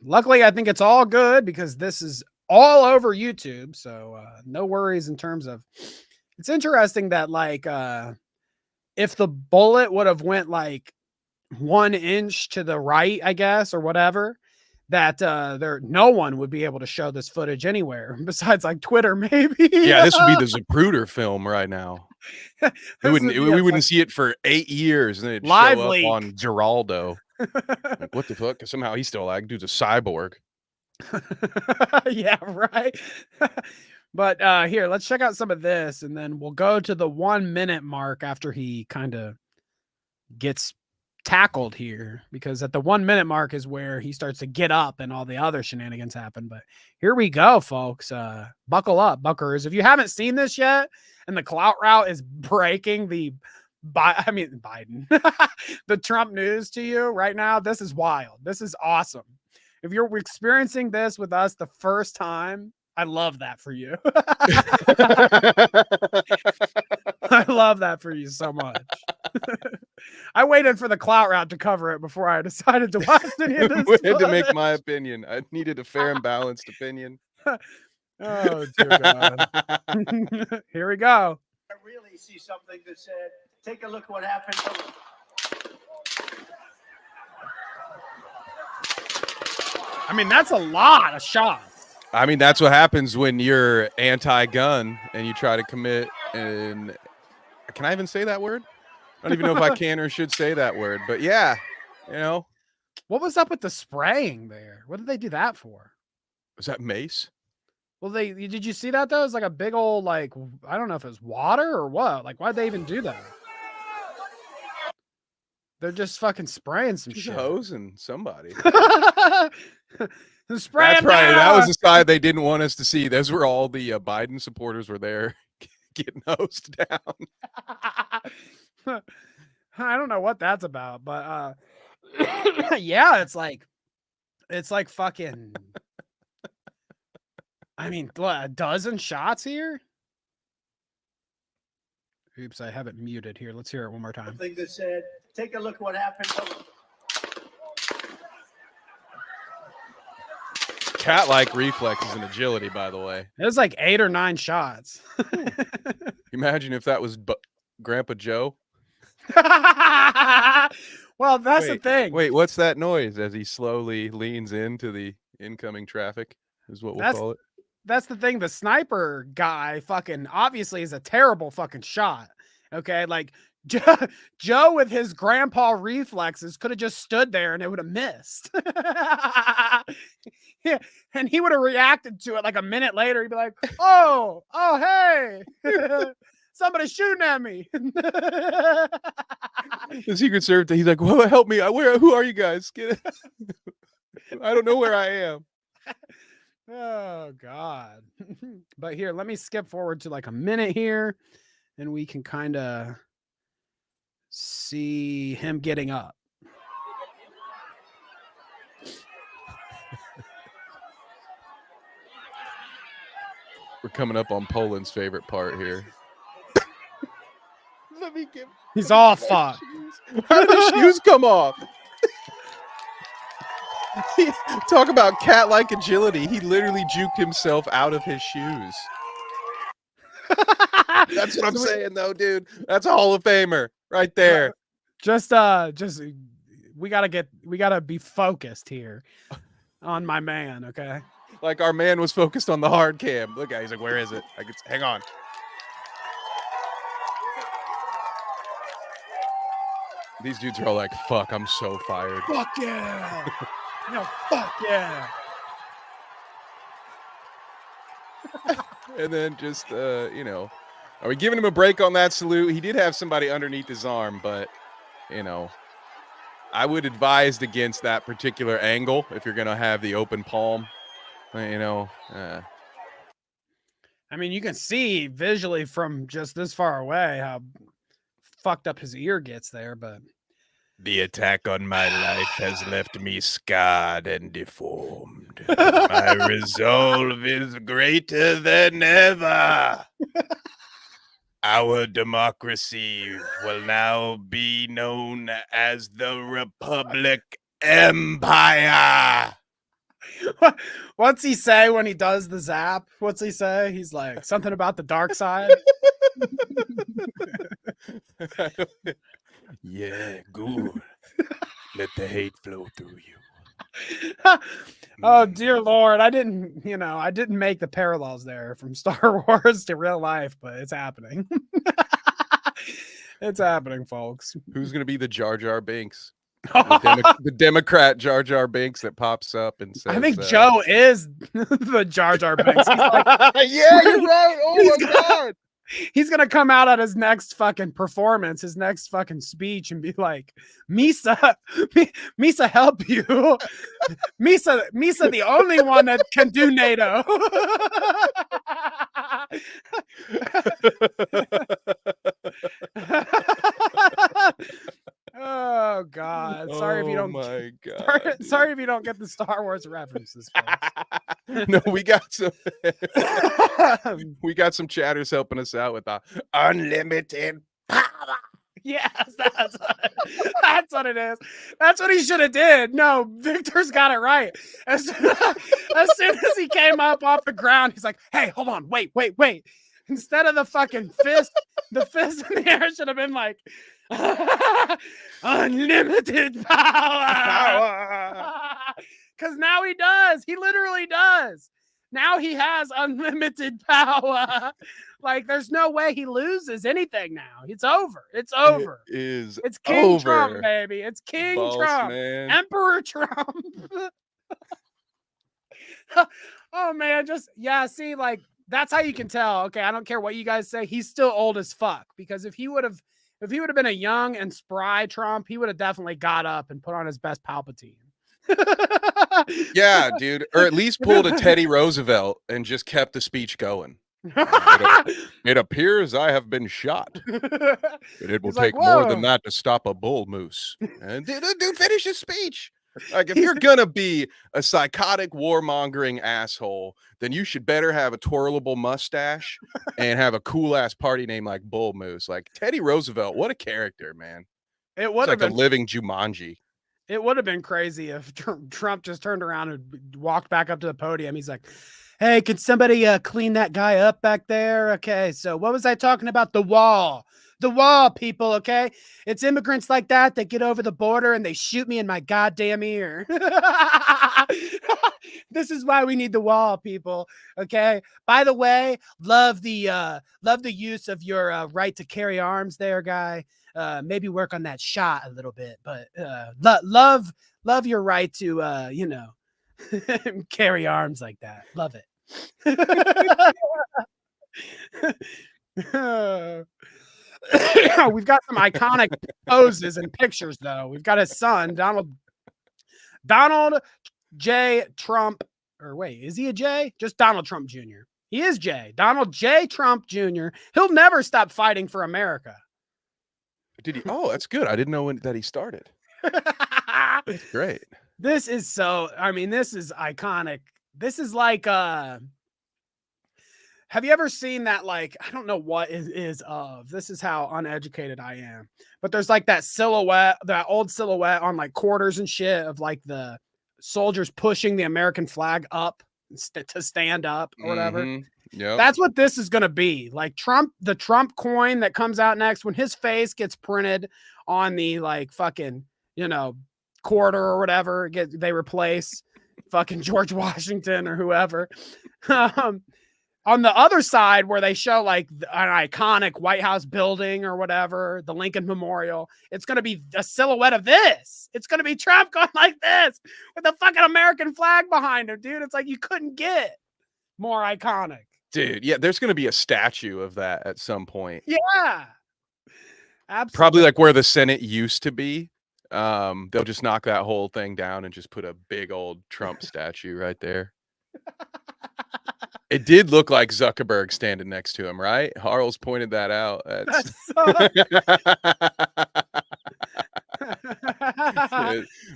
Luckily, I think it's all good because this is all over YouTube. So no worries in terms of, it's interesting that if the bullet would have went like 1 inch to the right, I guess, or whatever, that no one would be able to show this footage anywhere besides like Twitter, maybe. Yeah, this would be the Zapruder film right now. We wouldn't see it for 8 years, and then it'd live show up leak on Geraldo. Like, what the fuck? Somehow he's still alive. Dude's a cyborg. Yeah, right. But here, let's check out some of this, and then we'll go to the 1 minute mark after he kind of gets tackled here, because at the 1 minute mark is where he starts to get up and all the other shenanigans happen. But here we go, folks. Buckle up, buckers. If you haven't seen this yet, and the Clout route is breaking the Biden, the Trump news to you right now, this is wild. This is awesome. If you're experiencing this with us the first time, I love that for you. I love that for you so much. I waited for the Clout route to cover it before I decided to watch any of this. I had to make my opinion. I needed a fair and balanced opinion. Oh, dear God. Here we go. I really see something that said, take a look what happened. I mean, that's a lot of shots. I mean, that's what happens when you're anti-gun and you try to commit. And can I even say that word? I don't even know if I can or should say that word. But yeah, you know. What was up with the spraying there? What did they do that for? Was that mace? Well, did you see that though? It's like a big old, like, I don't know if it was water or what. Like, why'd they even do that? They're just fucking spraying some Just shit. hosing somebody. Spraying. That was the side they didn't want us to see. Those were all the Biden supporters were there getting hosed down. I don't know what that's about, but yeah, it's like fucking. I mean, a dozen shots here. Oops, I have it muted here. Let's hear it one more time. Thing that said, take a look what happened. Cat-like reflexes and agility, by the way. It was like 8 or 9 shots. Imagine if that was Grandpa Joe. Well, that's the thing. Wait, what's that noise as he slowly leans into the incoming traffic is what we'll call it. That's the thing. The sniper guy fucking obviously is a terrible fucking shot. Okay. Like Joe with his grandpa reflexes could have just stood there and it would have missed. Yeah. And he would have reacted to it like a minute later. He'd be like, oh, hey, somebody's shooting at me. The Secret Service, he's like, well, help me. Who are you guys? I don't know where I am. Oh, God. But here, let me skip forward to like a minute here, and we can kind of see him getting up. We're coming up on Poland's favorite part here. He's all fucked. How did the shoes come off? Talk about cat-like agility. He literally juked himself out of his shoes. That's what I'm saying, though, dude. That's a Hall of Famer right there. Just we gotta be focused here on my man, okay? Like our man was focused on the hard cam. Look at, he's like, where is it? Hang on. These dudes are all like, fuck, I'm so fired. Fuck yeah. No, fuck yeah. And then just, you know, are we giving him a break on that salute? He did have somebody underneath his arm, but, you know, I would advise against that particular angle if you're going to have the open palm, you know. I mean, you can see visually from just this far away how fucked up his ear gets there, but the attack on my life has left me scarred and deformed. My resolve is greater than ever. Our democracy will now be known as the Republic Empire. What's he say when he does the zap? What's he say? He's like something about the dark side. Yeah, good. Let the hate flow through you. Oh dear Lord, I didn't make the parallels there from Star Wars to real life, but it's happening. It's happening, folks. Who's gonna be the Jar Jar Binks? The Democrat Jar Jar Binks that pops up and says, I think Joe is the Jar Jar Binks. He's like, yeah, you're right. Oh my God. He's gonna come out at his next fucking performance, his next fucking speech, and be like, Misa, Misa, help you. Misa, the only one that can do NATO. Oh God! Sorry if you don't. My God! Sorry if you don't get the Star Wars references, folks. No, we got some. We got some chatters helping us out with the unlimited power. Yes, that's what it is. That's what he should have did. No, Victor's got it right. As soon as he came up off the ground, he's like, "Hey, hold on, wait." Instead of the fucking fist, the fist in the air should have been like, unlimited power. Because now he does. He literally does. Now he has unlimited power. Like, there's no way he loses anything now. It's over. It's over. It is. It's King over. Trump, baby. It's King Boss Trump. man. Emperor Trump. Oh man, see, like, that's how you can tell. Okay, I don't care what you guys say. He's still old as fuck. Because if he would have been a young and spry Trump, he would have definitely got up and put on his best Palpatine. Yeah, dude. Or at least pulled a Teddy Roosevelt and just kept the speech going. It appears I have been shot. It will take more than that to stop a bull moose. And dude, finish his speech. Like, if you're gonna be a psychotic warmongering asshole, then you should better have a twirlable mustache and have a cool ass party name like Bull Moose. Like Teddy Roosevelt, what a character, man. It would have been a living Jumanji. It would have been crazy if Trump just turned around and walked back up to the podium. He's like, "Hey, could somebody clean that guy up back there? Okay, so what was I talking about? The wall. The wall, people, okay? It's immigrants like that get over the border and they shoot me in my goddamn ear. This is why we need the wall, people, okay? By the way, love the use of your right to carry arms there, guy. Maybe work on that shot a little bit, but love your right to carry arms like that. Love it." We've got some iconic poses and pictures, though. We've got his son, Donald J. Trump. Or wait, is he a J? Just Donald Trump Jr. He is J. Donald J. Trump Jr. He'll never stop fighting for America. Did he? Oh, that's good. I didn't know that he started. That's great. This is this is iconic. This is like have you ever seen that, like, I don't know what it is of. This is how uneducated I am. But there's like that silhouette, that old silhouette on like quarters and shit of like the soldiers pushing the American flag up to stand up or whatever. Yeah, that's what this is going to be. Like the Trump coin that comes out next, when his face gets printed on the like fucking, quarter or whatever, they replace fucking George Washington or whoever. On the other side, where they show like an iconic White House building or whatever, the Lincoln Memorial, it's going to be a silhouette of this. It's going to be Trump going like this with the fucking American flag behind him, dude. It's like you couldn't get more iconic. Dude, yeah, there's going to be a statue of that at some point. Yeah. Absolutely. Probably like where the Senate used to be. They'll just knock that whole thing down and just put a big old Trump statue right there. It did look like Zuckerberg standing next to him, right? Harles pointed that out. It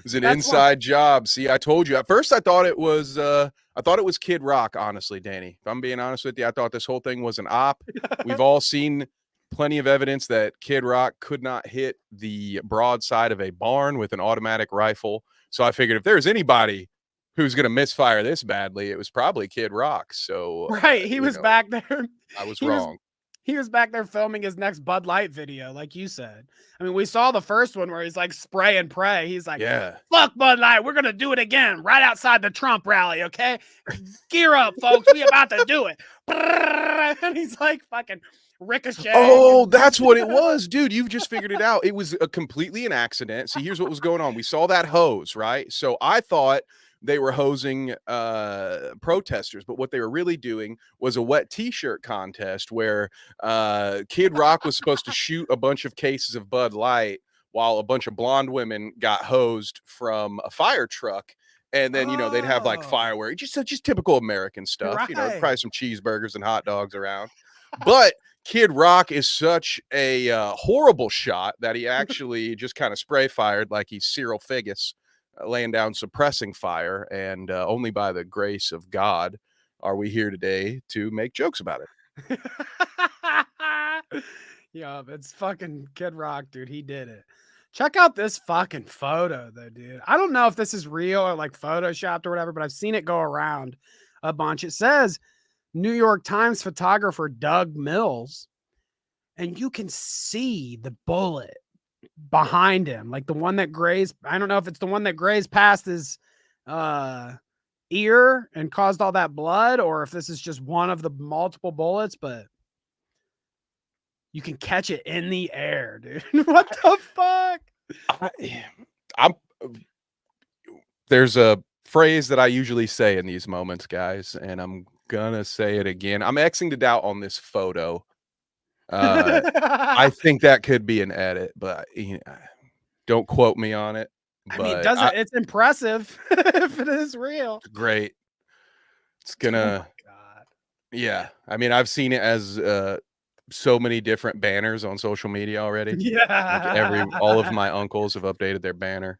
was an inside job. See, I told you. At first, I thought it was Kid Rock. Honestly, Danny, if I'm being honest with you, I thought this whole thing was an op. We've all seen plenty of evidence that Kid Rock could not hit the broadside of a barn with an automatic rifle. So I figured if there's anybody who's going to misfire this badly, it was probably Kid Rock. So right, he was back there. I was wrong. He was back there filming his next Bud Light video, like you said. I mean, we saw the first one where he's like spray and pray. He's like, Yeah. fuck Bud Light. We're going to do it again right outside the Trump rally, okay? Gear up, folks. We about to do it. And he's like fucking ricochet. Oh, that's what it was, dude. You've just figured it out. It was completely an accident. See, here's what was going on. We saw that hose, right? So I thought they were hosing protesters, but what they were really doing was a wet t-shirt contest where Kid Rock was supposed to shoot a bunch of cases of Bud Light while a bunch of blonde women got hosed from a fire truck. And then, you know, they'd have like fireworks, just typical American stuff, Right. you know, probably some cheeseburgers and hot dogs around. But Kid Rock is such a horrible shot that he actually just kind of spray fired like he's Cyril Figgis, laying down suppressing fire. And only by the grace of God are we here today to make jokes about it. Yeah, it's fucking Kid Rock, dude. He did it. Check out this fucking photo, though, dude. I don't know if this is real or like photoshopped or whatever, but I've seen it go around a bunch. It says New York Times photographer Doug Mills, and you can see the bullet behind him, like the one that grazed. I don't know if it's the one that grazed past his ear and caused all that blood, or if this is just one of the multiple bullets, but you can catch it in the air, dude. What the fuck? There's a phrase that I usually say in these moments, guys, and I'm gonna say it again. I'm Xing it out on this photo. I think that could be an edit, but you know, don't quote me on it. I mean, it's impressive if it is real. Great. It's gonna. Oh my God. Yeah, I mean, I've seen it as so many different banners on social media already. Yeah, like all of my uncles have updated their banner.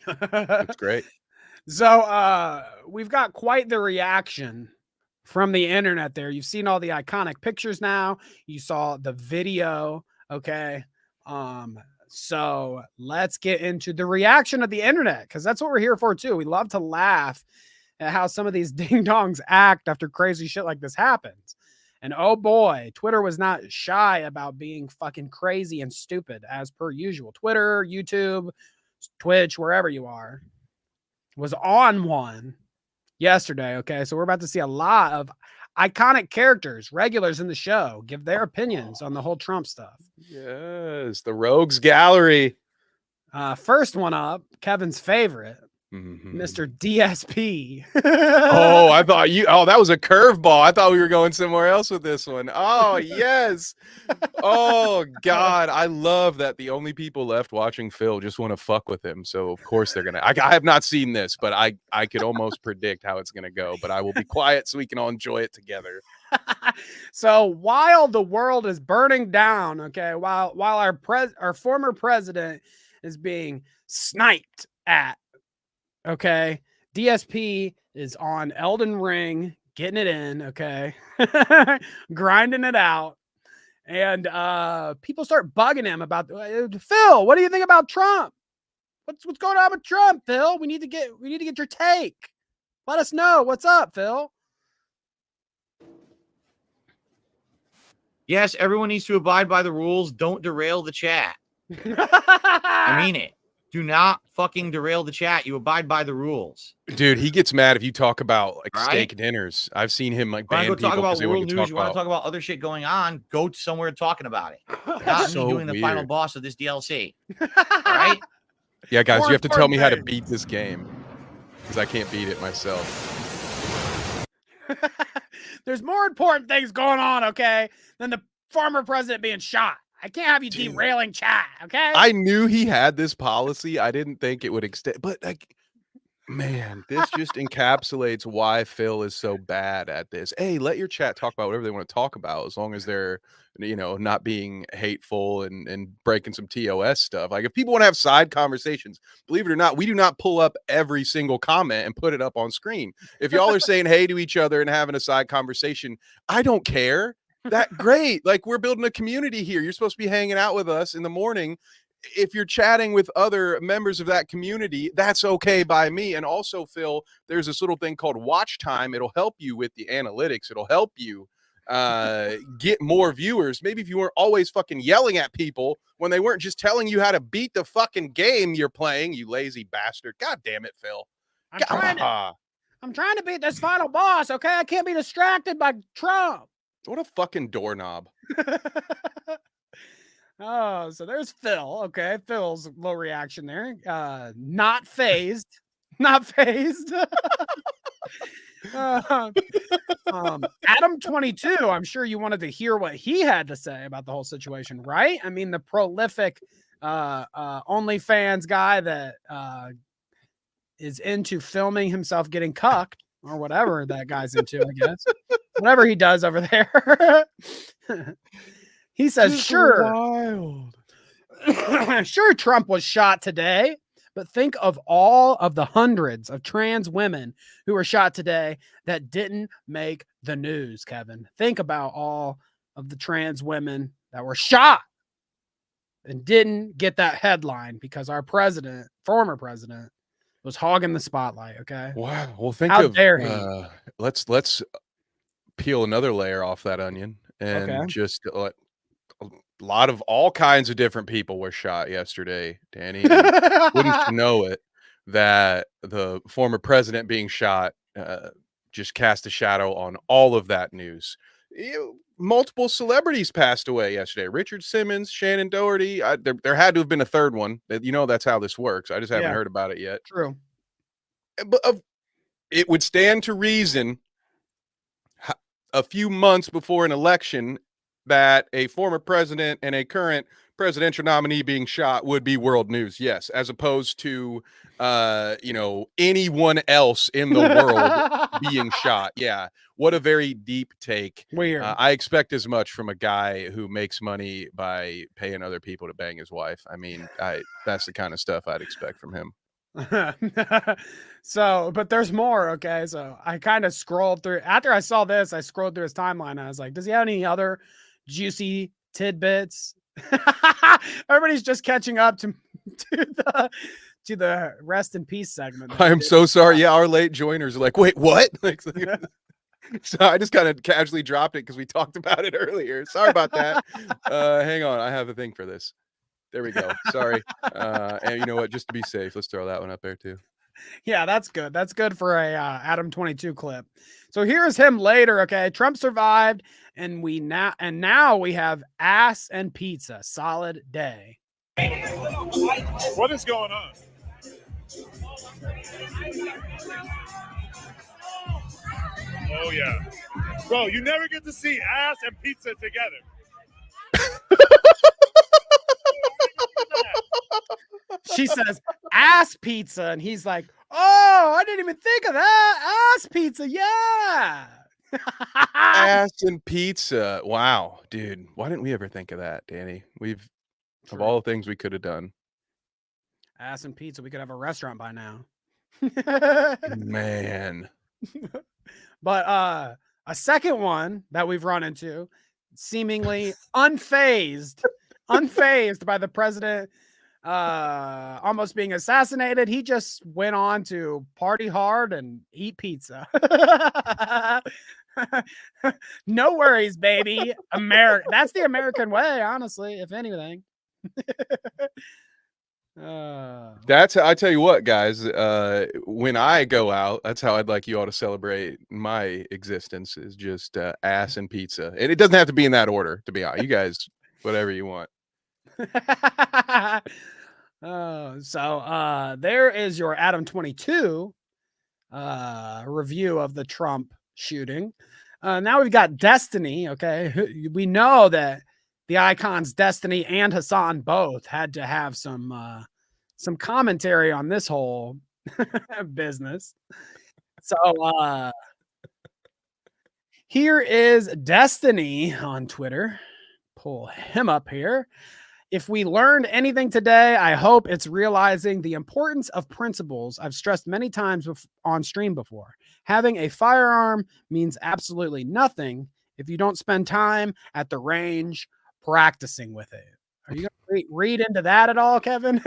It's great. So we've got quite the reaction from the internet there. You've seen all the iconic pictures now. You saw the video. Okay. So let's get into the reaction of the internet, because that's what we're here for too. We love to laugh at how some of these ding dongs act after crazy shit like this happens. And oh boy, Twitter was not shy about being fucking crazy and stupid as per usual. Twitter, YouTube, Twitch, wherever you are, was on one yesterday. Okay. So we're about to see a lot of iconic characters, regulars in the show, give their opinions on the whole Trump stuff. Yes, the Rogues Gallery. First one up, Kevin's favorite, Mr. DSP. Oh, I thought that was a curveball. I thought we were going somewhere else with this one. Oh, yes. Oh, God. I love that the only people left watching Phil just want to fuck with him. So, of course, they're going to. I have not seen this, but I could almost predict how it's going to go. But I will be quiet so we can all enjoy it together. So while the world is burning down, okay, while our former president is being sniped at, okay, DSP is on Elden Ring, getting it in, okay, grinding it out, and people start bugging him about Phil. What do you think about Trump? What's going on with Trump, Phil? We need to get your take. Let us know what's up, Phil. Yes, everyone needs to abide by the rules. Don't derail the chat. I mean it. Do not fucking derail the chat. You abide by the rules. Dude, he gets mad if you talk about like steak dinners. I've seen him like ban people talk about because world news. You want to talk about other shit going on? Go somewhere talking about it. Not so me doing the final weird. boss of this DLC. All right. Yeah, guys, More you have to tell me how to important beat this game because I can't beat it myself. There's more important things going on, okay, than the former president being shot. I can't have you derailing chat, okay? I knew he had this policy. I didn't think it would extend, but like, man, this just encapsulates why Phil is so bad at this. Hey, let your chat talk about whatever they want to talk about, as long as they're, you know, not being hateful and breaking some TOS stuff. Like, if people want to have side conversations, believe it or not, we do not pull up every single comment and put it up on screen. If y'all are saying hey to each other and having a side conversation, I don't care. That great. Like, we're building a community here. You're supposed to be hanging out with us in the morning. If you're chatting with other members of that community, that's okay by me. And also, Phil, there's this little thing called watch time. It'll help you with the analytics. It'll help you get more viewers. Maybe if you weren't always fucking yelling at people when they weren't just telling you how to beat the fucking game you're playing, you lazy bastard. God damn it, Phil. I'm trying to beat this final boss, okay? I can't be distracted by Trump. What a fucking doorknob. Oh, so there's Phil. Okay, Phil's low reaction there. Not phased. Not phased. Adam 22, I'm sure you wanted to hear what he had to say about the whole situation, right? I mean, the prolific OnlyFans guy that is into filming himself getting cucked or whatever that guy's into, I guess. Whatever he does over there. He says, sure, sure, Trump was shot today, but think of all of the hundreds of trans women who were shot today that didn't make the news, Kevin. Think about all of the trans women that were shot and didn't get that headline because our president, former president, was hogging the spotlight. Okay. Wow. Well, think How of dare he? Let's peel another layer off that onion and just a lot of all kinds of different people were shot yesterday, Danny. Wouldn't you know it that the former president being shot just cast a shadow on all of that news. Multiple celebrities passed away yesterday. Richard Simmons, Shannon Doherty. There had to have been a third one. You know, that's how this works. I just haven't heard about it yet. True. But it would stand to reason a few months before an election that a former president and a current presidential nominee being shot would be world news. Yes. As opposed to, anyone else in the world being shot. Yeah. What a very deep take. Weird. I expect as much from a guy who makes money by paying other people to bang his wife. I mean, that's the kind of stuff I'd expect from him. So, but there's more. Okay. So I kind of scrolled through after I saw this, I scrolled through his timeline. And I was like, does he have any other juicy tidbits? Everybody's just catching up to the rest in peace segment. I am so sorry. Yeah, our late joiners are like, wait, what? So I just kind of casually dropped it because we talked about it earlier. Sorry about that. Hang on, I have a thing for this. There we go. Sorry. And you know what? Just to be safe, let's throw that one up there too. Yeah, that's good. That's good for a Adam 22 clip. So here's him later. Okay, Trump survived, and now we have ass and pizza. Solid day. What is going on? Oh yeah, bro, you never get to see ass and pizza together. She says ass pizza, and he's like, oh, I didn't even think of that. Ass pizza, yeah. Ass and pizza. Wow, dude. Why didn't we ever think of that, Danny? Of all the things we could have done. Ass and pizza. We could have a restaurant by now. Man. But a second one that we've run into, seemingly unfazed by the president almost being assassinated. He just went on to party hard and eat pizza. No worries, baby. That's the American way, honestly, if anything. That's how, I tell you what, guys, when I go out, that's how I'd like you all to celebrate my existence, is just ass and pizza. And it doesn't have to be in that order, to be honest. You guys, whatever you want. So there is your Adam 22 review of the Trump shooting. Now we've got Destiny. Okay, we know that the icons Destiny and Hassan both had to have some commentary on this whole business. So here is Destiny on Twitter. Pull him up here. If we learned anything today, I hope it's realizing the importance of principles I've stressed many times on stream before. Having a firearm means absolutely nothing if you don't spend time at the range practicing with it. Are you going to read into that at all, Kevin?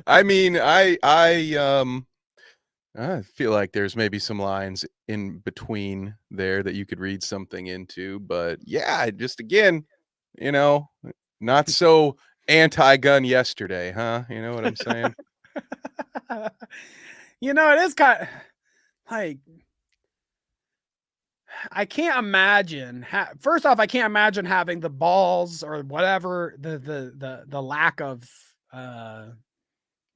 I mean, I feel like there's maybe some lines in between there that you could read something into, but yeah, just again, not so anti-gun yesterday, huh? You know what I'm saying? It is kind of like, I can't imagine. First off, I can't imagine having the balls or whatever, the lack of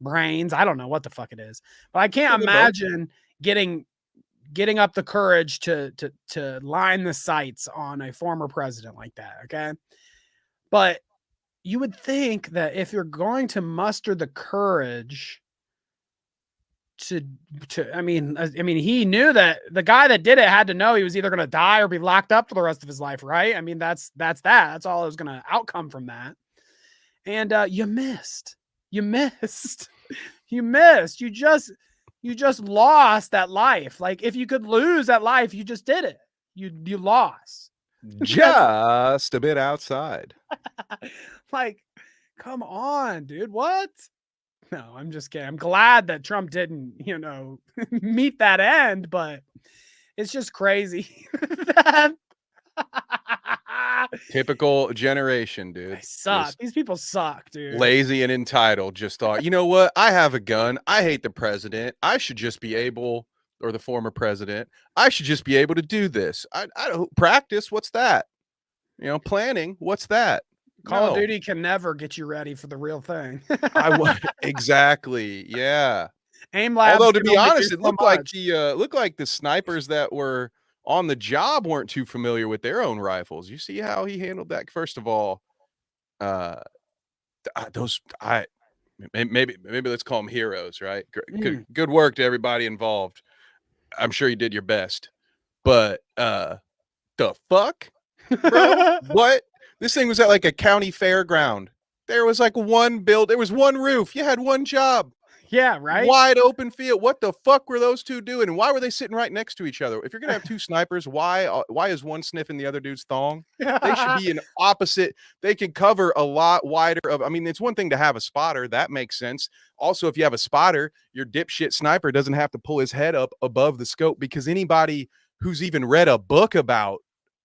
brains. I don't know what the fuck it is, but I can't imagine getting up the courage to line the sights on a former president like that. Okay, but you would think that if you're going to muster the courage I mean, he knew that the guy that did it had to know he was either going to die or be locked up for the rest of his life, right? I mean, that's all that was going to outcome from that. And you missed. You just lost that life. Like, if you could lose that life, you just did it. You lost. Just a bit outside. Like, come on, dude. What? No, I'm just kidding. I'm glad that Trump didn't, meet that end, but it's just crazy. Typical generation, dude. They suck. These people suck, dude. Lazy and entitled. Just thought, you know what? I have a gun. I hate the president. I should just be able, or the former president, I should just be able to do this. I don't practice. What's that? Planning. What's that? Call of Duty can never get you ready for the real thing. Exactly. Yeah. Aim labs. Although, to be honest, it looked like the snipers that were on the job weren't too familiar with their own rifles. You see how he handled that? First of all, maybe let's call them heroes, right? Good work to everybody involved. I'm sure you did your best, but the fuck, bro? What? This thing was at like a county fairground. There was like there was one roof. You had one job. Yeah, right. Wide open field. What the fuck were those two doing? And why were they sitting right next to each other? If you're gonna have two snipers, why is one sniffing the other dude's thong? They should be an opposite. They can cover a lot wider it's one thing to have a spotter. That makes sense. Also, if you have a spotter, your dipshit sniper doesn't have to pull his head up above the scope, because anybody who's even read a book about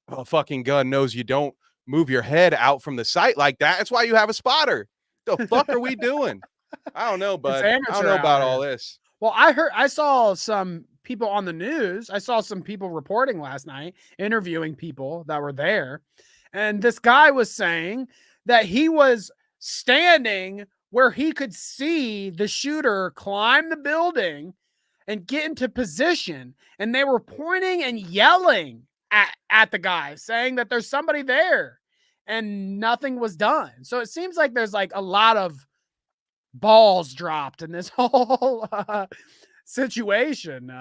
a fucking gun knows you don't move your head out from the sight like that. That's why you have a spotter. The fuck are we doing? I don't know, bud. I don't know about all this. Well, I saw some people on the news. I saw some people reporting last night, interviewing people that were there. And this guy was saying that he was standing where he could see the shooter climb the building and get into position. And they were pointing and yelling at the guy, saying that there's somebody there, and nothing was done. So it seems like there's like a lot of balls dropped in this whole situation.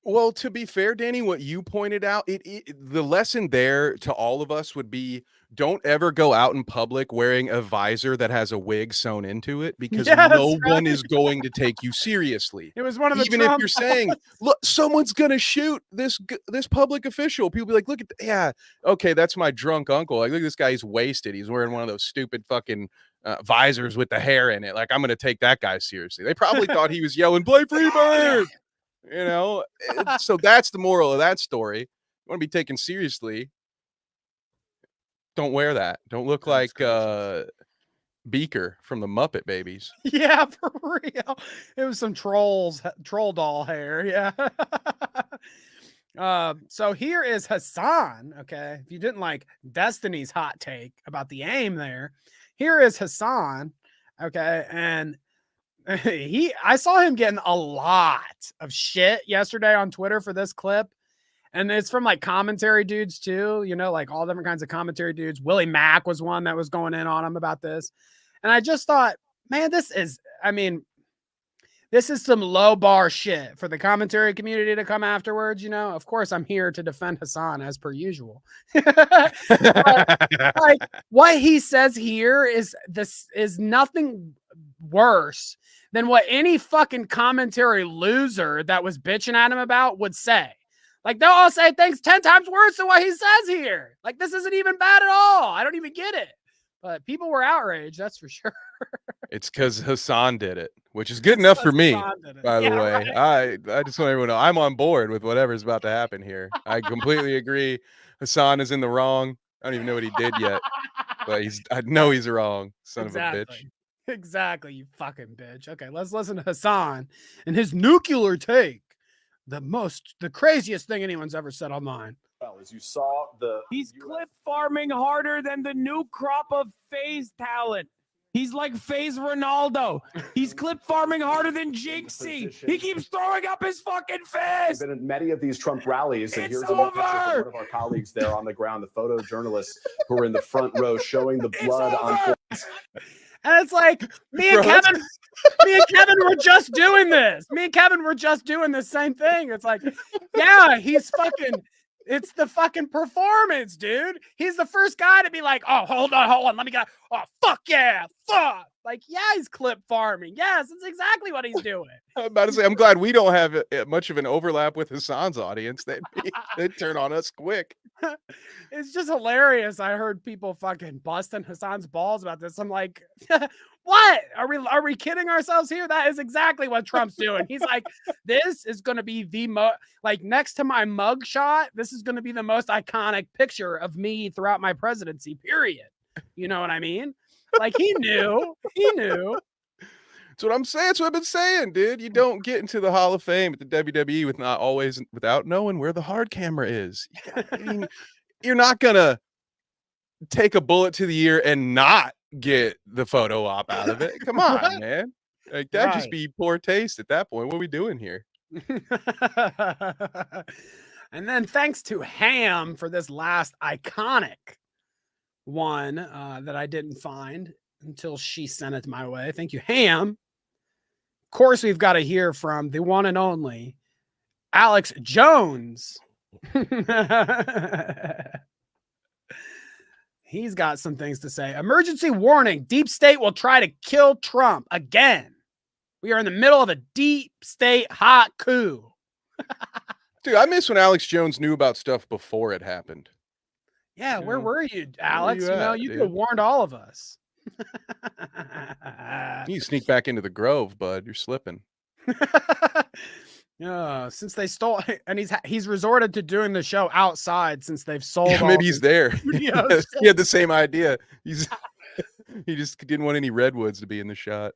Well, to be fair, Danny, what you pointed out, the lesson there to all of us would be, don't ever go out in public wearing a visor that has a wig sewn into it, because no one is going to take you seriously. It was one of the Even if you're saying, look, someone's gonna shoot this public official, people be like, look at okay, that's my drunk uncle. Like, look at this guy, he's wasted. He's wearing one of those stupid fucking visors with the hair in it. Like, I'm gonna take that guy seriously. They probably thought he was yelling, "Play Freebird!" So that's the moral of that story. You want to be taken seriously, don't wear that. Don't look like Beaker from the Muppet Babies. Yeah, for real. It was some troll doll hair. Yeah. So here is Hassan. Okay, if you didn't like Destiny's hot take about the aim there, here is Hassan. Okay, and I saw him getting a lot of shit yesterday on Twitter for this clip. And it's from like commentary dudes too, like all different kinds of commentary dudes. Willie Mack was one that was going in on him about this. And I just thought, man, this is some low bar shit for the commentary community to come afterwards. Of course, I'm here to defend Hassan as per usual. Like, what he says here is nothing worse than what any fucking commentary loser that was bitching at him about would say. Like, they'll all say things 10 times worse than what he says here. Like, this isn't even bad at all. I don't even get it. But people were outraged, that's for sure. It's because Hassan did it, which is good enough for me, by the way. Right. I just want everyone to know I'm on board with whatever's about to happen here. I completely agree. Hassan is in the wrong. I don't even know what he did yet, but I know he's wrong. Son of a bitch. Exactly, you fucking bitch. Okay, let's listen to Hassan and his nuclear take. The craziest thing anyone's ever said online. Well, as you saw, he's clip farming harder than the new crop of phase talent. He's like phase Ronaldo. He's clip farming harder than Jinxie. He keeps throwing up his fucking fist. Been in many of these Trump rallies, and It's here's a little picture from over. one of our colleagues there on the ground, the photojournalists who are in the front row showing the blood on flags. And it's like me and Kevin were just doing this. Me and Kevin were just doing the same thing. It's like, yeah, it's the fucking performance, dude. He's the first guy to be like, oh, hold on, let me get, oh, fuck yeah, fuck. Like, yeah, he's clip farming. Yes, that's exactly what he's doing. I'm about to say, I'm glad we don't have much of an overlap with Hassan's audience. They'd turn on us quick. It's just hilarious. I heard people fucking busting Hassan's balls about this. I'm like, what? Are we kidding ourselves here? That is exactly what Trump's doing. He's like, this is going to be the like next to my mug shot, this is going to be the most iconic picture of me throughout my presidency, period. You know what I mean? Like he knew. That's what I'm saying. That's what I've been saying, dude. You don't get into the Hall of Fame at the WWE without knowing where the hard camera is. You're not gonna take a bullet to the ear and not get the photo op out of it. Come on, man. Like that'd just be poor taste at that point. What are we doing here? And then thanks to Ham for this last iconic one that I didn't find until she sent it my way. Thank you, Ham. Of course, we've got to hear from the one and only Alex Jones. He's got some things to say. Emergency warning. Deep state will try to kill Trump again. We are in the middle of a deep state hot coup. Dude, I miss when Alex Jones knew about stuff before it happened. Yeah, where were you, Alex? You could have dude? warned all of us. You sneak back into the Grove, bud. You're slipping. Yeah, since they stole, and he's resorted to doing the show outside since they've sold. Yeah, maybe he's there. He videos. had the same idea. He just didn't want any redwoods to be in the shot.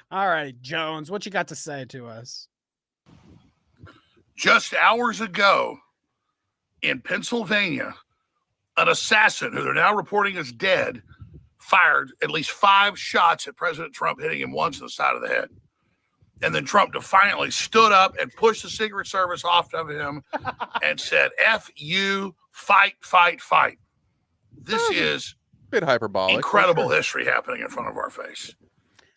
All right, Jones, what you got to say to us? Just hours ago in Pennsylvania, an assassin who they're now reporting is dead fired at least 5 shots at President Trump, hitting him once in the side of the head. And then Trump defiantly stood up and pushed the Secret Service off of him and said, F you, fight, fight, fight. This is a bit hyperbolic. Incredible history happening in front of our face.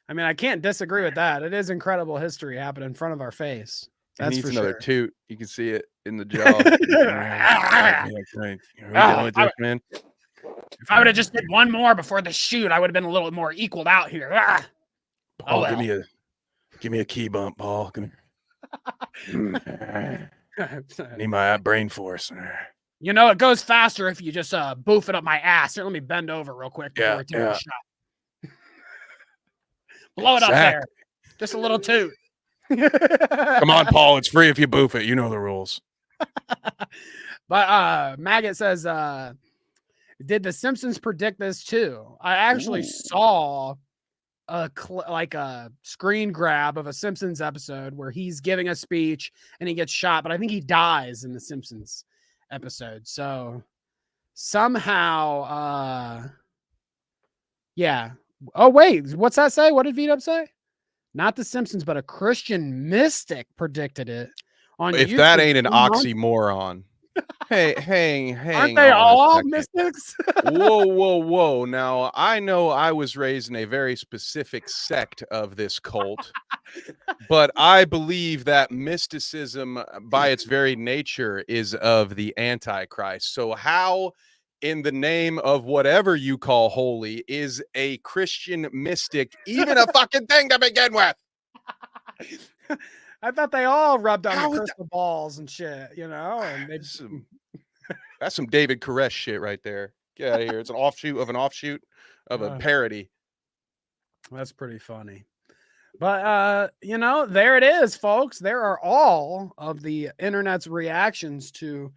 I mean, I can't disagree with that. It is incredible history happening in front of our face. That's He needs for another sure. toot. You can see it in the jaw. Are we done with this, man? If I would have just did one more before the shoot, I would have been a little more equaled out here. Ah. Paul, give me a key bump, Paul. Come here. Need my brain force. You know, it goes faster if you just boof it up my ass. Here, let me bend over real quick before we take a shot. Blow it up there. Just a little toot. Come on, Paul. It's free if you boof it. You know the rules. But Maggot says, did The Simpsons predict this too? I actually saw a screen grab of a Simpsons episode where he's giving a speech and he gets shot, but I think he dies in the Simpsons episode. So somehow, yeah. Oh, wait, what's that say? What did V-Dub say? Not The Simpsons, but a Christian mystic predicted it on If YouTube that ain't an 2 months. oxymoron. Hang Aren't they on a all second. mystics? Whoa. Now, I know I was raised in a very specific sect of this cult, but I believe that mysticism, by its very nature, is of the Antichrist. So how, in the name of whatever you call holy, is a Christian mystic even a fucking thing to begin with? I thought they all rubbed on the crystal balls and shit, you know? And That's some David Koresh shit right there. Get out of here. It's an offshoot of a parody. That's pretty funny. But you know, there it is, folks. There are all of the internet's reactions to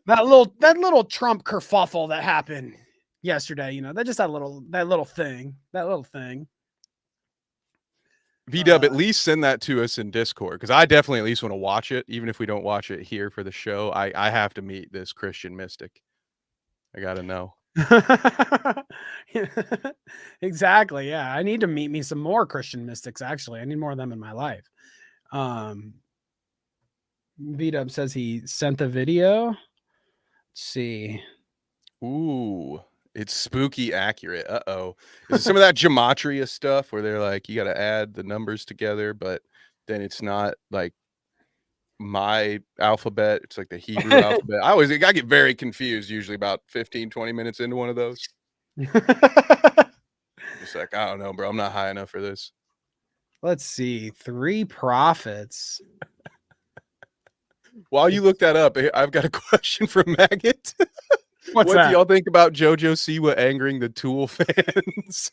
that little Trump kerfuffle that happened yesterday. You know, that just that little thing. V-Dub, at least send that to us in Discord, because I definitely at least want to watch it, even if we don't watch it here for the show. I have to meet this Christian mystic. I gotta know. Exactly. Yeah, I need to meet me some more Christian mystics. Actually, I need more of them in my life. V-Dub says he sent the video. Let's see. Ooh, it's spooky accurate. Uh-oh. Is it some of that gematria stuff where they're like, you got to add the numbers together, but then it's not like my alphabet. It's like the Hebrew alphabet. I get very confused usually about 15, 20 minutes into one of those. Just like, I don't know, bro. I'm not high enough for this. Let's see. 3 prophets. While you look that up, I've got a question from Maggot. What do y'all think about JoJo Siwa angering the Tool fans?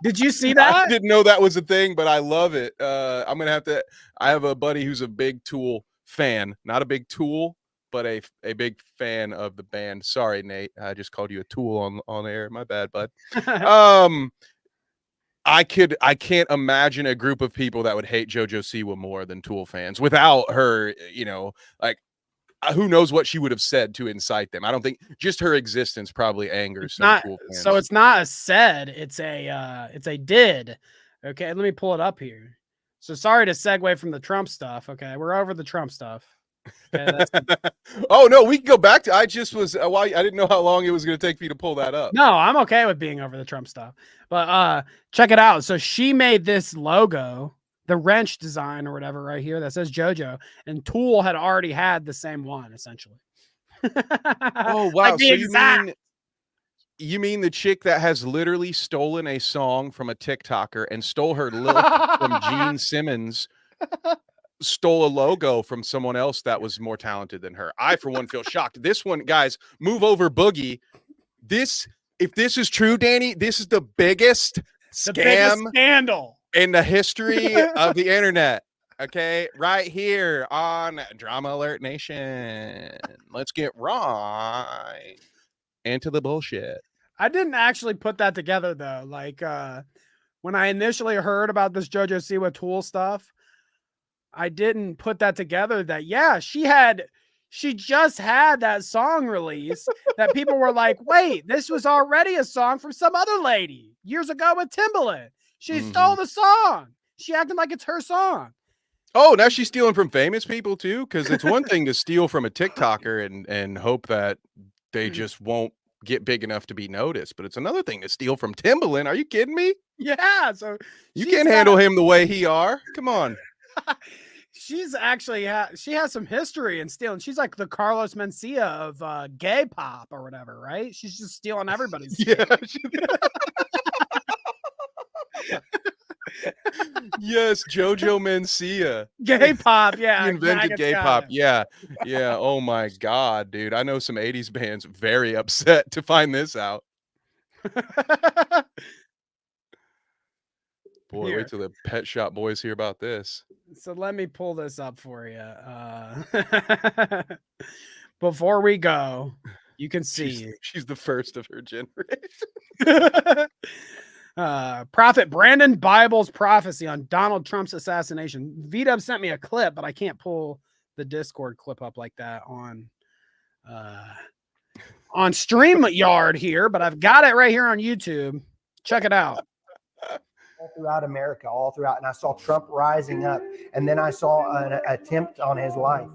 Did you see that? I didn't know that was a thing, but I love it. I'm gonna have to. I have a buddy who's a big Tool fan, not a big Tool, but a big fan of the band. Sorry, Nate, I just called you a Tool on air. My bad, bud. I can't imagine a group of people that would hate JoJo Siwa more than Tool fans without her. You know, like. Who knows what she would have said to incite them? I don't think just her existence probably angers some Tool fans. So it's not a said, it's a did. Okay, let me pull it up here. So sorry to segue from the Trump stuff. Okay, we're over the Trump stuff. Okay, oh no, we can go back to. I just was. Why I didn't know how long it was going to take for you to pull that up. No, I'm okay with being over the Trump stuff. But check it out. So she made this logo, the wrench design or whatever right here that says JoJo, and Tool had already had the same one essentially. Oh wow! Like so you mean the chick that has literally stolen a song from a TikToker and stole her look from Gene Simmons, stole a logo from someone else that was more talented than her? I, for one, feel shocked. This one, guys, move over, Boogie. If this is true, Danny, this is the biggest scandal in the history of the internet. Okay, right here on Drama Alert Nation. Let's get right into the bullshit. I didn't actually put that together though. Like when I initially heard about this JoJo Siwa Tool stuff, I didn't put that together that she just had that song release that people were like, wait, this was already a song from some other lady years ago with Timbaland. She stole the song. She acted like it's her song. Oh, now she's stealing from famous people too? Because it's one thing to steal from a TikToker and hope that they just won't get big enough to be noticed. But it's another thing to steal from Timbaland. Are you kidding me? Yeah. So you can't handle him the way he are. Come on. She's actually she has some history in stealing. She's like the Carlos Mencia of gay pop or whatever, right? She's just stealing everybody's. Yeah. Yes, JoJo Mencia. Gay pop, yeah. He invented gay pop. Yeah. Yeah. Oh my God, dude. I know some 80s bands very upset to find this out. Boy, wait till the Pet Shop Boys hear about this. So let me pull this up for you. Before we go, you can see she's the first of her generation. Prophet Brandon Bible's prophecy on Donald Trump's assassination. V-Dub sent me a clip, but I can't pull the Discord clip up like that on StreamYard here, but I've got it right here on YouTube. Check it out. All throughout America, all throughout, and I saw Trump rising up, and then I saw an attempt on his life.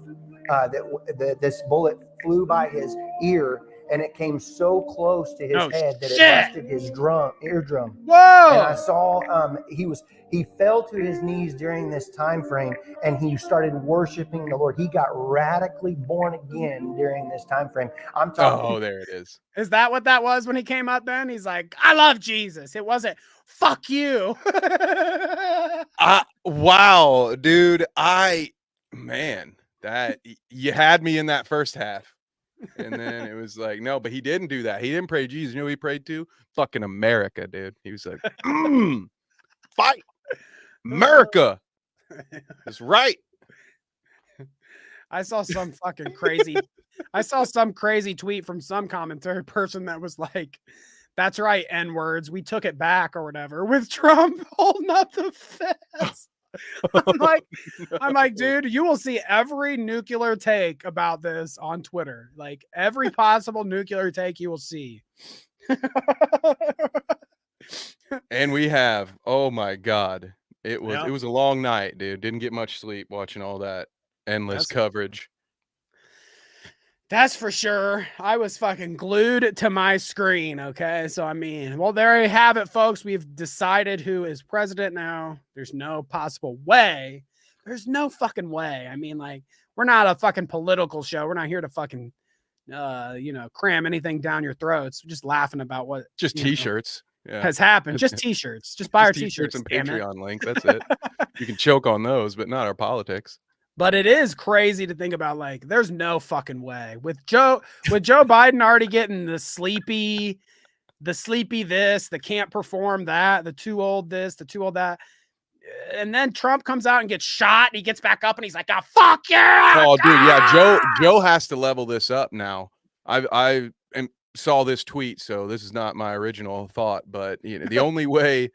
This bullet flew by his ear, and it came so close to his head that it busted his eardrum. Whoa! And I saw he fell to his knees during this time frame, and he started worshiping the Lord. He got radically born again during this time frame. I'm talking. Oh, there it is. Is that what that was when he came up? Then he's like, "I love Jesus." It wasn't "fuck you." Wow, dude. That you had me in that first half. And then it was like, no, but he didn't do that. He didn't pray Jesus. You know who he prayed to? Fucking America, dude. He was like, fight America. That's right. I saw some fucking crazy. I saw some crazy tweet from some commentary person that was like, "That's right, N words. We took it back or whatever." With Trump holding up the fist. I'm like, dude, you will see every nuclear take about this on Twitter. Like every possible nuclear take you will see. And we have, oh my God. It was a long night, dude. Didn't get much sleep watching all that endless coverage. That's for sure. I was fucking glued to my screen. Okay. So, I mean, well, there you have it, folks. We've decided who is president now. There's no possible way. There's no fucking way. I mean, like, we're not a fucking political show. We're not here to fucking, cram anything down your throats. We're just laughing about what just t-shirts has happened. Just t-shirts. Just buy our t-shirts and Patreon link. That's it. You can choke on those, but not our politics. But it is crazy to think about. Like, there's no fucking way with Joe Biden already getting the sleepy this, the can't perform that, the too old this, the too old that. And then Trump comes out and gets shot and he gets back up and he's like, "Oh, fuck yeah." Oh, dude. Yeah. Joe has to level this up now. I saw this tweet, so this is not my original thought, but the only way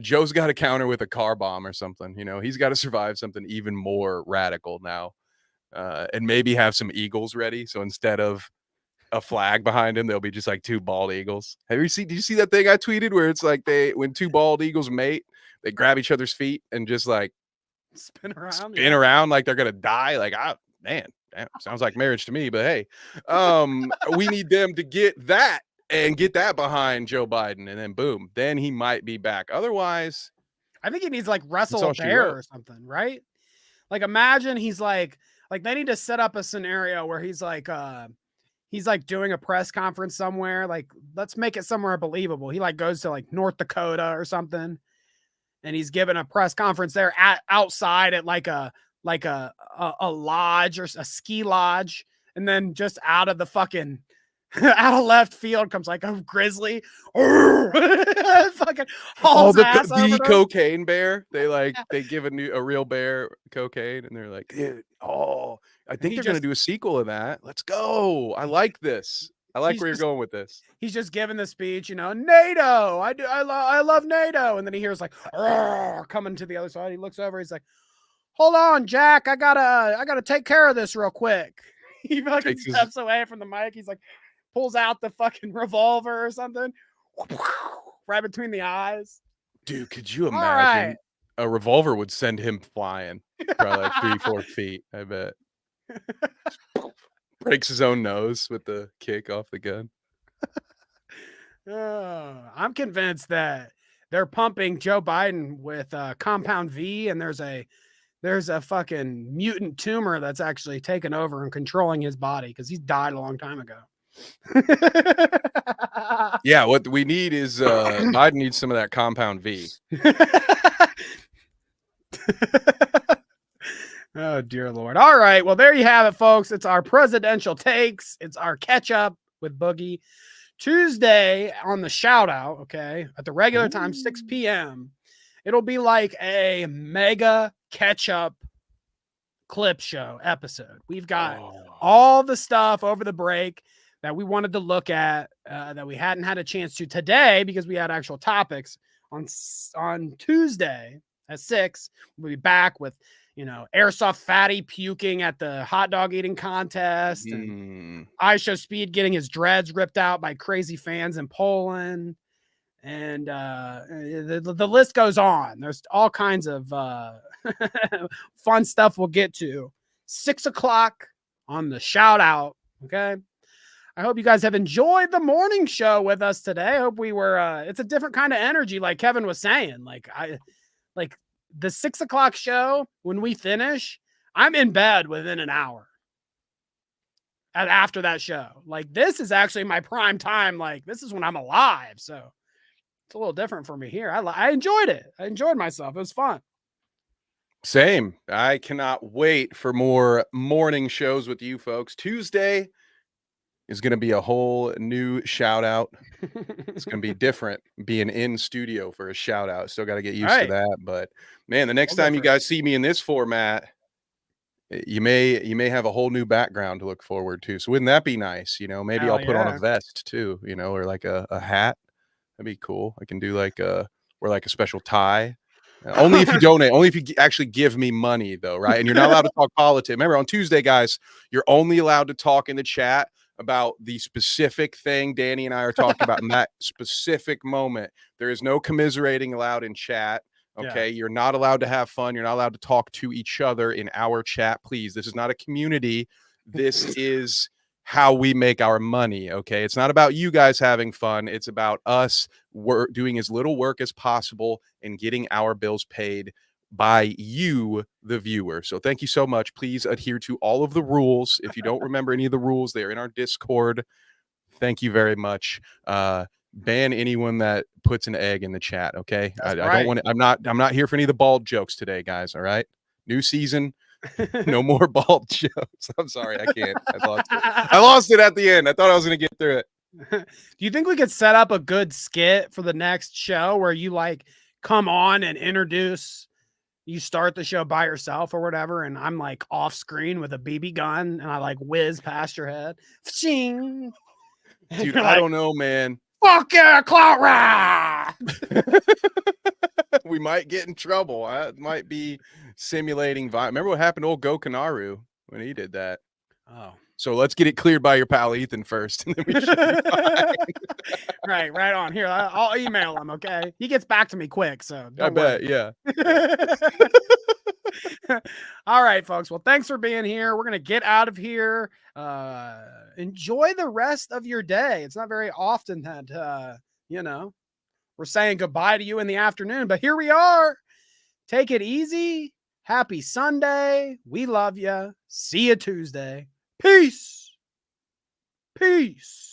Joe's got to counter with a car bomb or something. He's got to survive something even more radical now, and maybe have some eagles ready. So instead of a flag behind him, there'll be just like two bald eagles. Did you see that thing I tweeted where it's like when two bald eagles mate, they grab each other's feet and just like spin around like they're gonna die? Like, man. Damn, sounds like marriage to me, but hey, we need them to get that and get that behind Joe Biden, and then boom, then he might be back. Otherwise, I think he needs like wrestle a bear or something, right? Like imagine he's like they need to set up a scenario where he's like doing a press conference somewhere. Like let's make it somewhere believable. He like goes to like North Dakota or something, and he's giving a press conference there outside at like a lodge or a ski lodge, and then just out of the fucking out of left field comes like a grizzly fucking hauls ass over the them. cocaine bear. They give a real bear cocaine and they're like, dude, I think they're gonna do a sequel of that. Let's go. I like this. I like where you're going with this. He's just giving the speech, NATO. I love NATO, and then he hears like coming to the other side. He looks over. He's like, "Hold on, Jack. I gotta take care of this real quick." He fucking steps away from the mic. He's like, pulls out the fucking revolver or something, right between the eyes. Dude, could you imagine? A revolver would send him flying probably like 3-4 feet. I bet. Breaks his own nose with the kick off the gun. I'm convinced that they're pumping Joe Biden with Compound V, and there's a fucking mutant tumor that's actually taken over and controlling his body because he's died a long time ago. Yeah, what we need is Biden needs some of that Compound V. Oh, dear Lord. All right. Well, there you have it, folks. It's our presidential takes. It's our catch up with Boogie. Tuesday on the shout out, okay, at the regular time, 6 p.m. It'll be like a mega catch up clip show episode. We've got all the stuff over the break that we wanted to look at that we hadn't had a chance to today because we had actual topics on Tuesday at 6. We'll be back with, Airsoft Fatty puking at the hot dog eating contest, and ISO Speed getting his dreads ripped out by crazy fans in Poland. And the list goes on. There's all kinds of fun stuff we'll get to. 6 o'clock on the shout out. Okay. I hope you guys have enjoyed the morning show with us today. I hope we were, it's a different kind of energy. Like Kevin was saying, like the 6 o'clock show, when we finish, I'm in bed within an hour. And after that show, like this is actually my prime time. Like this is when I'm alive. So it's a little different for me here. I enjoyed it. I enjoyed myself. It was fun. Same. I cannot wait for more morning shows with you folks. Tuesday, is going to be a whole new shout out. It's going to be different being in studio for a shout out. Still got to get used to that. But man, the next time you guys see me in this format, you may have a whole new background to look forward to. So wouldn't that be nice? You know, maybe I'll put on a vest too, you know, or like a hat. That'd be cool. I can do like wear like a special tie. Only if you donate, only if you actually give me money though, right? And you're not allowed to talk politics. Remember on Tuesday, guys, you're only allowed to talk in the chat about the specific thing Danny and I are talking about in that specific moment. There is no commiserating allowed in chat. Okay. You're not allowed to have fun. You're not allowed to talk to each other in our chat. Please. This is not a community. This is how we make our money. Okay. It's not about you guys having fun. It's about us doing as little work as possible and getting our bills paid by you, the viewer. So thank you so much. Please adhere to all of the rules. If you don't remember any of the rules, they're in our Discord. Thank you very much. Ban anyone that puts an egg in the chat. Okay. I don't want to, I'm not here for any of the bald jokes today, guys. All right. New season. No more bald jokes. I'm sorry. I can't. I lost it at the end. I thought I was going to get through it. Do you think we could set up a good skit for the next show where you like come on and introduce, you start the show by yourself or whatever, and I'm like off screen with a BB gun and I like whiz past your head? Ching. Dude, I don't know, man. Fuck yeah, Clout rah! We might get in trouble. It might be simulating violence. Remember what happened to old Go Kanaru when he did that? Oh. So let's get it cleared by your pal Ethan first. And then we should be fine. Right on. Here, I'll email him, okay? He gets back to me quick, so I bet, yeah. All right, folks. Well, thanks for being here. We're going to get out of here. Enjoy the rest of your day. It's not very often that, we're saying goodbye to you in the afternoon, but here we are. Take it easy. Happy Sunday. We love you. See you Tuesday. Peace. Peace.